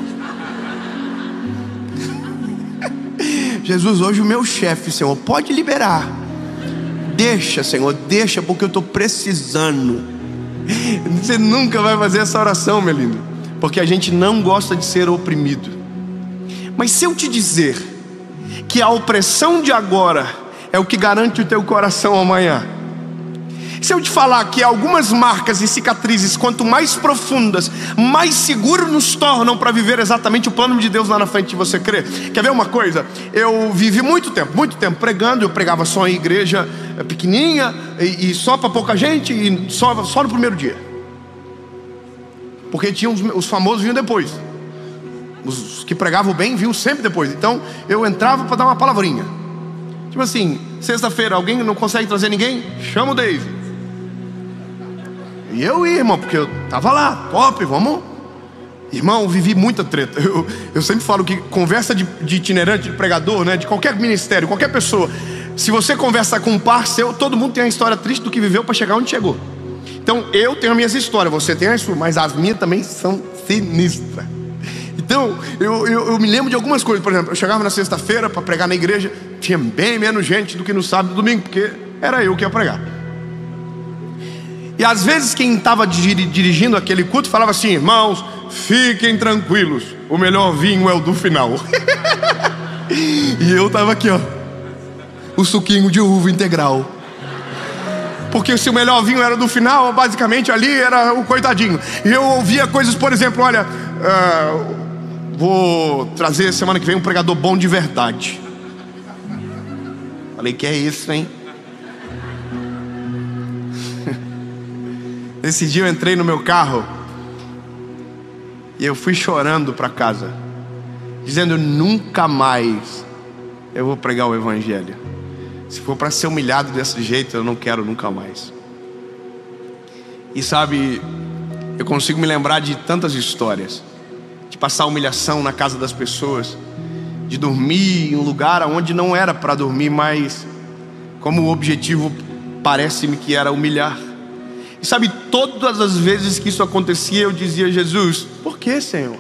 Jesus, hoje o meu chefe, Senhor, pode liberar. Deixa, Senhor, deixa, porque eu estou precisando. Você nunca vai fazer essa oração, meu lindo, porque a gente não gosta de ser oprimido. Mas se eu te dizer que a opressão de agora é o que garante o teu coração amanhã, Se eu te falar que algumas marcas e cicatrizes, quanto mais profundas, mais seguros nos tornam para viver exatamente o plano de Deus lá na frente de você crer. Quer ver uma coisa? Eu vivi muito tempo pregando. Eu pregava só em igreja pequenininha e só para pouca gente, e só no primeiro dia, porque tinha os famosos vinham depois. Os que pregavam bem vinham sempre depois. Então eu entrava para dar uma palavrinha. Tipo assim, sexta-feira, alguém não consegue trazer ninguém? Chama o Dave. E eu ia, irmão, porque eu tava lá, top, vamos. Irmão, vivi muita treta. Eu sempre falo que conversa de itinerante, de pregador, né, de qualquer ministério, qualquer pessoa, se você conversar com um par seu, todo mundo tem uma história triste do que viveu para chegar onde chegou. Então eu tenho as minhas histórias, você tem as suas, mas as minhas também são sinistras. Então eu me lembro de algumas coisas. Por exemplo, eu chegava na sexta-feira para pregar na igreja, tinha bem menos gente do que no sábado e domingo, porque era eu que ia pregar. E às vezes quem estava dirigindo aquele culto falava assim: irmãos, fiquem tranquilos, o melhor vinho é o do final. E eu estava aqui, ó, o suquinho de uva integral. Porque se o melhor vinho era do final, basicamente ali era o coitadinho. E eu ouvia coisas, por exemplo, olha, vou trazer semana que vem um pregador bom de verdade. Falei, que é isso, hein? Nesse dia eu entrei no meu carro e eu fui chorando para casa, dizendo: nunca mais eu vou pregar o evangelho. Se for para ser humilhado desse jeito, eu não quero nunca mais. E sabe, eu consigo me lembrar de tantas histórias, de passar humilhação na casa das pessoas, de dormir em um lugar onde não era para dormir, mas como o objetivo parece-me que era humilhar. E sabe, todas as vezes que isso acontecia, eu dizia: Jesus, por que, Senhor?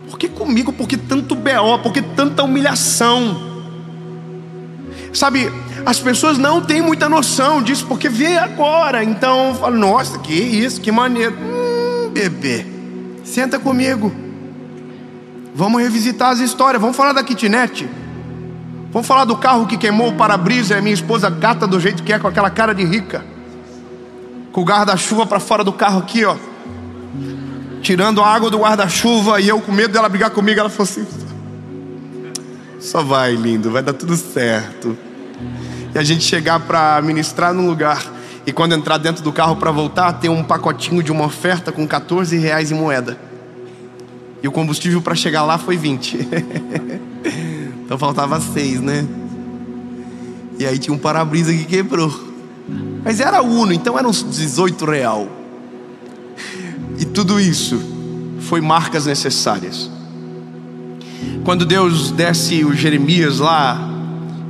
Por que comigo? Por que tanto BO? Por que tanta humilhação? Sabe, as pessoas não têm muita noção disso, porque vê agora. Então eu falo: nossa, que isso, que maneiro. Bebê, senta comigo, vamos revisitar as histórias. Vamos falar da kitnet. Vamos falar do carro que queimou o para-brisa e a minha esposa gata do jeito que é, com aquela cara de rica, com o guarda-chuva para fora do carro aqui, ó, tirando a água do guarda-chuva, e eu com medo dela brigar comigo. Ela falou assim: só vai, lindo, vai dar tudo certo. E a gente chegar para ministrar num lugar, e quando entrar dentro do carro para voltar, tem um pacotinho de uma oferta com R$14 em moeda, e o combustível para chegar lá foi 20. Então faltava 6, né? E aí tinha um para-brisa que quebrou, mas era Uno, então era uns R$18. E tudo isso foi marcas necessárias. Quando Deus desce o Jeremias lá,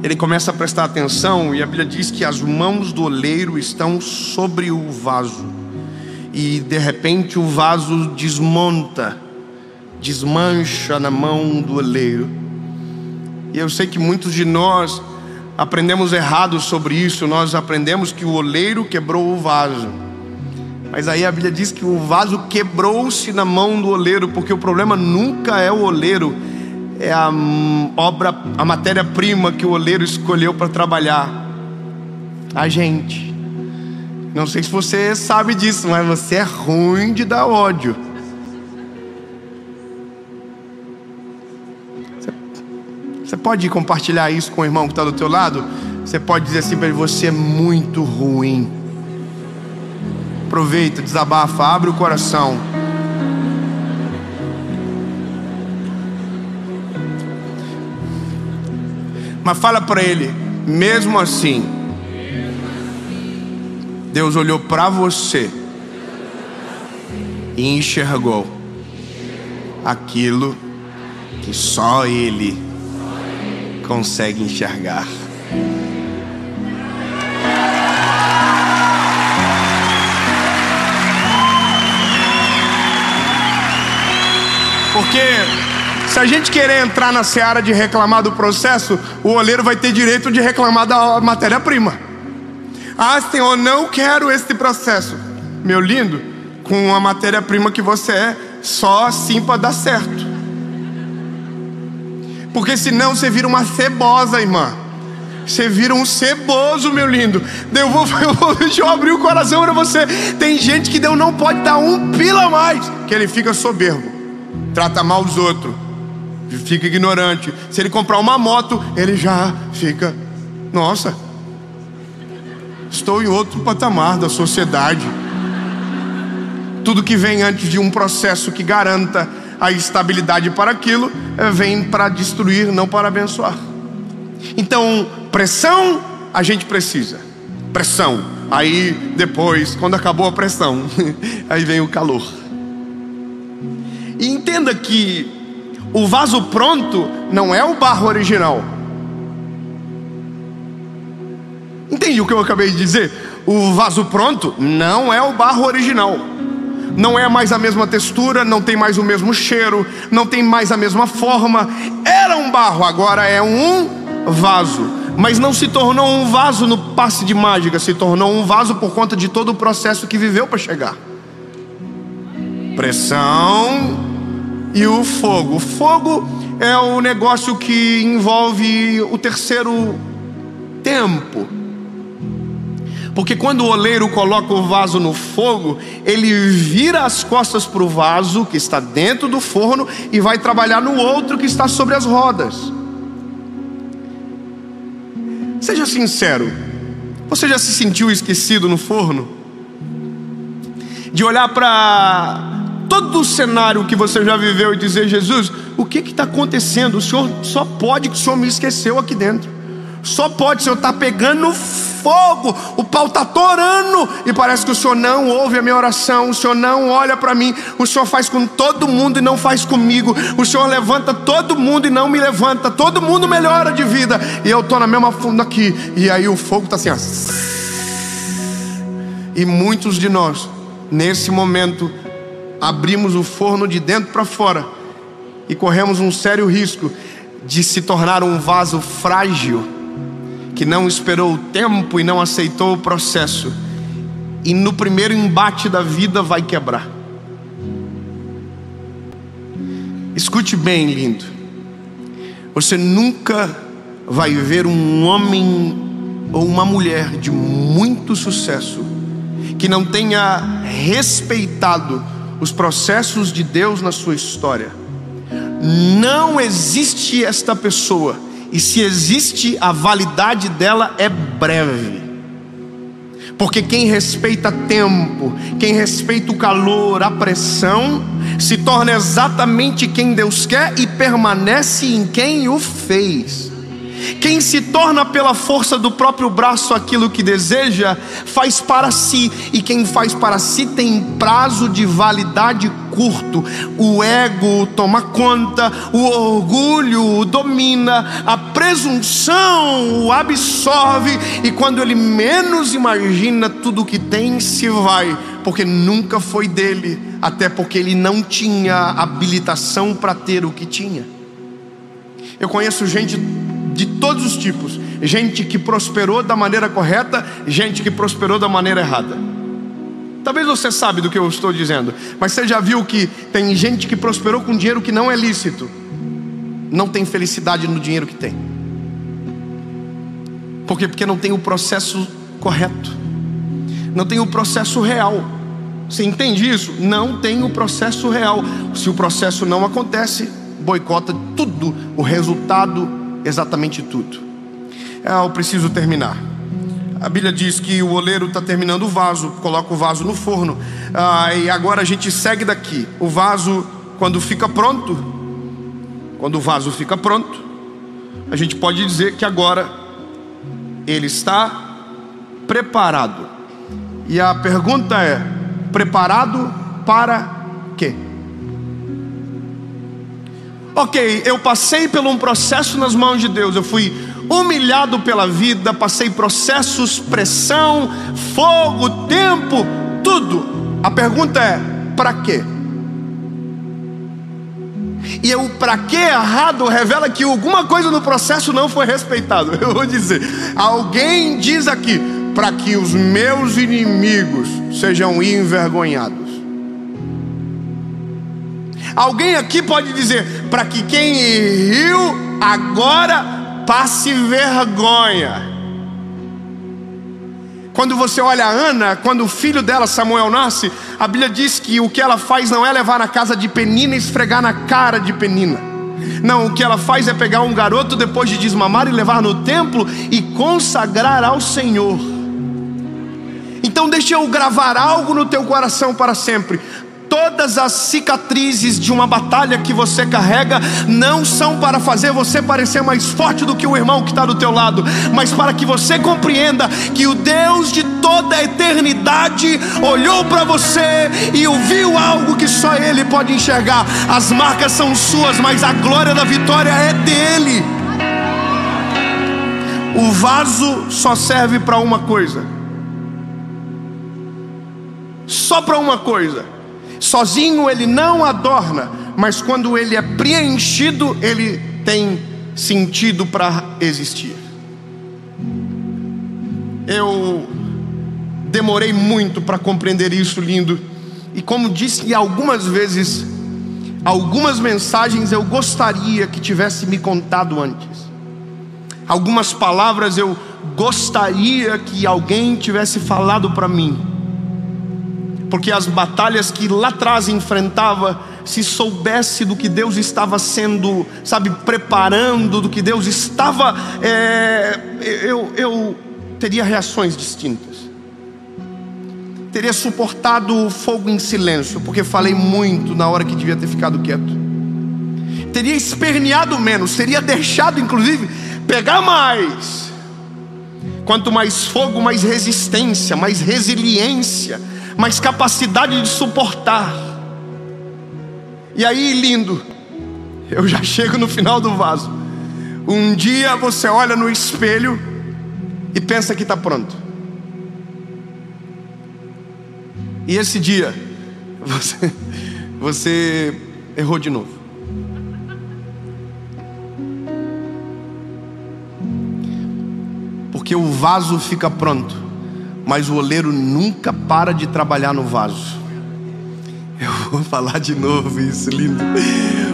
ele começa a prestar atenção, e a Bíblia diz que as mãos do oleiro estão sobre o vaso, e de repente o vaso desmonta, desmancha na mão do oleiro. E eu sei que muitos de nós aprendemos errado sobre isso. Nós aprendemos que o oleiro quebrou o vaso, mas aí a Bíblia diz que o vaso quebrou-se na mão do oleiro, porque o problema nunca é o oleiro, é a matéria-prima que o oleiro escolheu para trabalhar. A gente, não sei se você sabe disso, mas você é ruim de dar ódio. Você pode compartilhar isso com o irmão que está do teu lado? Você pode dizer assim para ele: você é muito ruim. Aproveita, desabafa, abre o coração. Mas fala para ele: mesmo assim, Deus olhou para você e enxergou aquilo que só Ele consegue enxergar. Porque se a gente querer entrar na seara de reclamar do processo, o oleiro vai ter direito de reclamar da matéria-prima. Ah, Senhor, não quero esse processo. Meu lindo, com a matéria-prima que você é, só assim para dar certo. Porque senão você vira uma cebosa, irmã. Você vira um ceboso, meu lindo. Deixa eu abrir o coração para você. Tem gente que Deus não pode dar um pila a mais, que ele fica soberbo, trata mal os outros, fica ignorante. Se ele comprar uma moto, ele já fica: nossa, estou em outro patamar da sociedade. Tudo que vem antes de um processo que garanta a estabilidade para aquilo, vem para destruir, não para abençoar. Então, pressão a gente precisa. Pressão. Aí depois, quando acabou a pressão, aí vem o calor. E entenda que o vaso pronto não é o barro original. Entende o que eu acabei de dizer? O vaso pronto não é o barro original. Não é mais a mesma textura, não tem mais o mesmo cheiro, não tem mais a mesma forma. Era um barro, agora é um vaso. Mas não se tornou um vaso no passe de mágica, se tornou um vaso por conta de todo o processo que viveu para chegar. Pressão e o fogo. O fogo é o negócio que envolve o terceiro tempo. Porque quando o oleiro coloca o vaso no fogo, ele vira as costas para o vaso que está dentro do forno e vai trabalhar no outro que está sobre as rodas. Seja sincero, você já se sentiu esquecido no forno? De olhar para todo o cenário que você já viveu e dizer: Jesus, o que está acontecendo? O Senhor só pode que o Senhor me esqueceu aqui dentro. Só pode, o Senhor está pegando fogo, o pau está torando, e parece que o Senhor não ouve a minha oração, o Senhor não olha para mim, o Senhor faz com todo mundo e não faz comigo, o Senhor levanta todo mundo e não me levanta, todo mundo melhora de vida, e eu estou na mesma funda aqui, e aí o fogo está assim, ó. E muitos de nós, nesse momento, abrimos o forno de dentro para fora, e corremos um sério risco de se tornar um vaso frágil, que não esperou o tempo e não aceitou o processo, e no primeiro embate da vida vai quebrar. Escute bem, lindo. Você nunca vai ver um homem ou uma mulher de muito sucesso que não tenha respeitado os processos de Deus na sua história. Não existe esta pessoa. E se existe, a validade dela é breve. Porque quem respeita tempo, quem respeita o calor, a pressão, se torna exatamente quem Deus quer e permanece em quem o fez. Quem se torna pela força do próprio braço aquilo que deseja, faz para si. E quem faz para si tem prazo de validade curto. O ego toma conta, o orgulho o domina, a presunção o absorve, e quando ele menos imagina, tudo que tem se vai, porque nunca foi dele, até porque ele não tinha habilitação para ter o que tinha. Eu conheço gente de todos os tipos, gente que prosperou da maneira correta, gente que prosperou da maneira errada. Talvez você sabe do que eu estou dizendo, mas você já viu que tem gente que prosperou com dinheiro que não é lícito, não tem felicidade no dinheiro que tem. Por quê? Porque não tem o processo correto, não tem o processo real. Você entende isso? Não tem o processo real. Se o processo não acontece, boicota tudo, o resultado, exatamente tudo. Eu preciso terminar. A Bíblia diz que o oleiro está terminando o vaso, coloca o vaso no forno, e agora a gente segue daqui. O vaso, quando fica pronto, quando o vaso fica pronto, a gente pode dizer que agora ele está preparado. E a pergunta é: preparado para quê? Ok, eu passei por um processo nas mãos de Deus, eu fui humilhado pela vida, passei processos, pressão, fogo, tempo, tudo. A pergunta é: para quê? E o para quê errado revela que alguma coisa no processo não foi respeitado. Eu vou dizer, alguém diz aqui: para que os meus inimigos sejam envergonhados. Alguém aqui pode dizer: para que quem riu agora passe vergonha. Quando você olha a Ana, quando o filho dela, Samuel, nasce, a Bíblia diz que o que ela faz não é levar na casa de Penina e esfregar na cara de Penina. Não, o que ela faz é pegar um garoto depois de desmamar e levar no templo e consagrar ao Senhor. Então deixa eu gravar algo no teu coração para sempre. Todas as cicatrizes de uma batalha que você carrega não são para fazer você parecer mais forte do que o irmão que está do teu lado, mas para que você compreenda que o Deus de toda a eternidade olhou para você e ouviu algo que só Ele pode enxergar. As marcas são suas, mas a glória da vitória é dele. O vaso só serve para uma coisa, só para uma coisa. Sozinho ele não adorna, mas quando ele é preenchido, ele tem sentido para existir. Eu demorei muito para compreender isso, lindo. E como disse algumas vezes, algumas mensagens eu gostaria que tivesse me contado antes. Algumas palavras eu gostaria que alguém tivesse falado para mim. Porque as batalhas que lá atrás enfrentava, se soubesse do que Deus estava sendo, preparando, do que Deus estava, eu teria reações distintas. Teria suportado o fogo em silêncio, porque falei muito na hora que devia ter ficado quieto. Teria esperneado menos, teria deixado inclusive pegar mais. Quanto mais fogo, mais resistência, mais resiliência, mais capacidade de suportar. E aí, lindo, eu já chego no final do vaso. Um dia você olha no espelho e pensa que está pronto. E esse dia você errou de novo. Porque o vaso fica pronto, mas o oleiro nunca para de trabalhar no vaso. Eu vou falar de novo isso, lindo.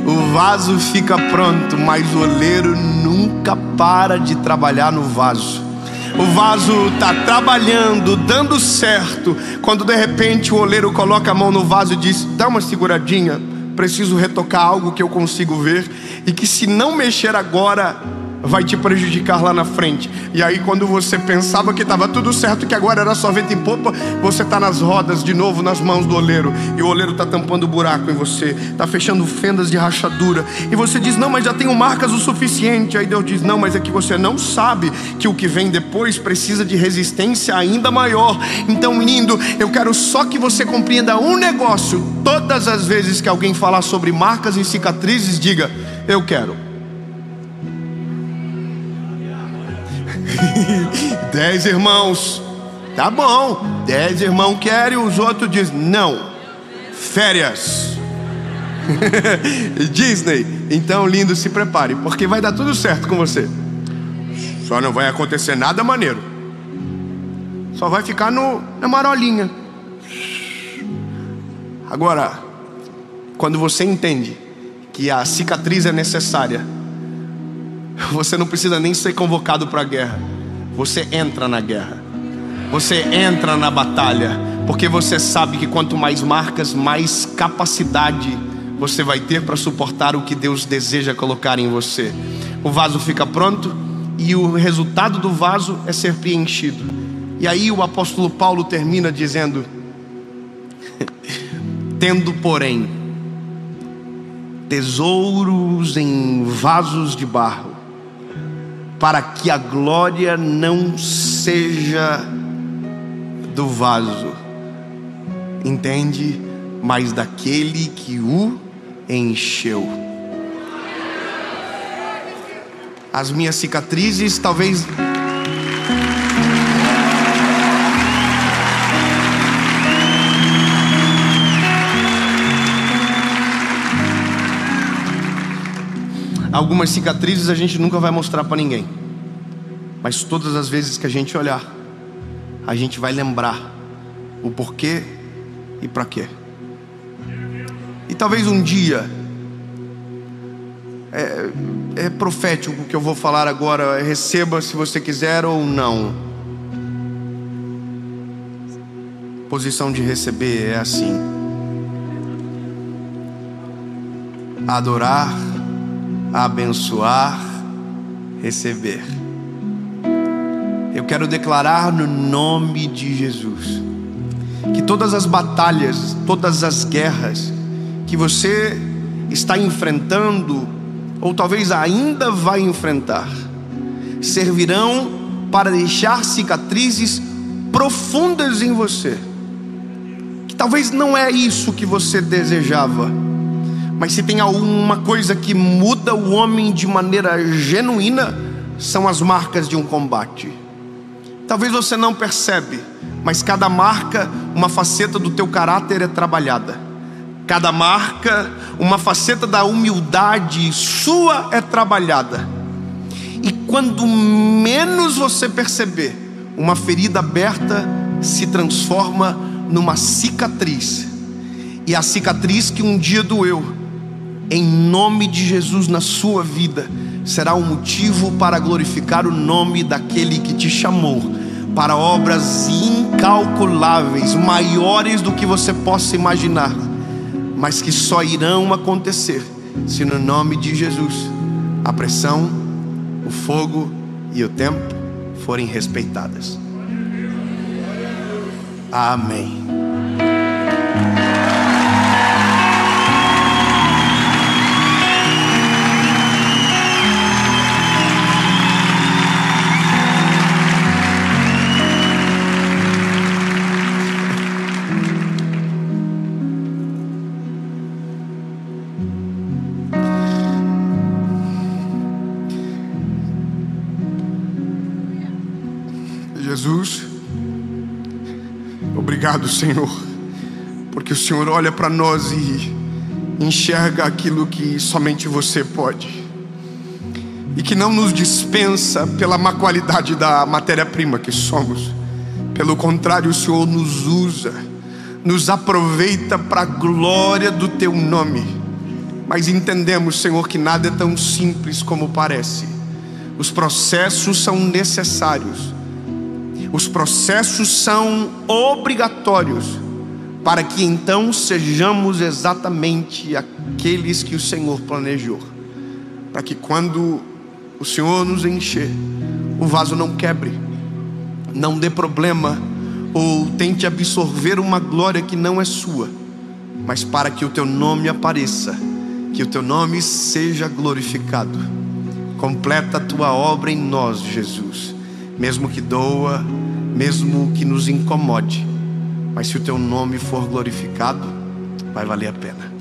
O vaso fica pronto, mas o oleiro nunca para de trabalhar no vaso. O vaso está trabalhando, dando certo, quando de repente o oleiro coloca a mão no vaso e diz: dá uma seguradinha, preciso retocar algo que eu consigo ver, e que se não mexer agora vai te prejudicar lá na frente. E aí quando você pensava que estava tudo certo, que agora era só vento em popa, você está nas rodas de novo, nas mãos do oleiro. E o oleiro está tampando buraco em você, está fechando fendas de rachadura. E você diz: não, mas já tenho marcas o suficiente. Aí Deus diz: não, mas é que você não sabe que o que vem depois precisa de resistência ainda maior. Então, lindo, eu quero só que você compreenda um negócio. Todas as vezes que alguém falar sobre marcas e cicatrizes, diga: eu quero. 10 irmãos, tá bom, 10 irmãos querem, os outros dizem: não, férias. Disney. Então, lindo, se prepare, porque vai dar tudo certo com você. Só não vai acontecer nada maneiro, só vai ficar na marolinha. Agora, quando você entende que a cicatriz é necessária, você não precisa nem ser convocado para a guerra. Você entra na guerra, você entra na batalha, porque você sabe que quanto mais marcas, mais capacidade você vai ter para suportar o que Deus deseja colocar em você. O vaso fica pronto e o resultado do vaso é ser preenchido. E aí o apóstolo Paulo termina dizendo: tendo porém tesouros em vasos de barro, para que a glória não seja do vaso, entende? Mas daquele que o encheu. As minhas cicatrizes talvez algumas cicatrizes a gente nunca vai mostrar para ninguém, mas todas as vezes que a gente olhar, a gente vai lembrar o porquê e para quê. E talvez um dia é profético o que eu vou falar agora. Receba se você quiser ou não. Posição de receber é assim: adorar, abençoar, receber. Eu quero declarar no nome de Jesus que todas as batalhas, todas as guerras que você está enfrentando, ou talvez ainda vai enfrentar, servirão para deixar cicatrizes profundas em você. Que talvez não é isso que você desejava, mas se tem alguma coisa que muda o homem de maneira genuína, são as marcas de um combate. Talvez você não percebe, mas cada marca, uma faceta do teu caráter é trabalhada. Cada marca, uma faceta da humildade sua é trabalhada. E quando menos você perceber, uma ferida aberta se transforma numa cicatriz. E a cicatriz que um dia doeu, em nome de Jesus na sua vida, será um motivo para glorificar o nome daquele que te chamou para obras incalculáveis, maiores do que você possa imaginar, mas que só irão acontecer se no nome de Jesus a pressão, o fogo e o tempo forem respeitadas. Amém. Jesus, obrigado, Senhor, porque o Senhor olha para nós e enxerga aquilo que somente você pode, e que não nos dispensa pela má qualidade da matéria-prima que somos. Pelo contrário, o Senhor nos usa, nos aproveita para a glória do teu nome. Mas entendemos, Senhor, que nada é tão simples como parece. Os processos são necessários. Os processos são obrigatórios para que então sejamos exatamente aqueles que o Senhor planejou. Para que quando o Senhor nos encher, o vaso não quebre, não dê problema ou tente absorver uma glória que não é sua, mas para que o teu nome apareça, que o teu nome seja glorificado. Completa a tua obra em nós, Jesus, mesmo que doa, mesmo que nos incomode, mas se o teu nome for glorificado, vai valer a pena.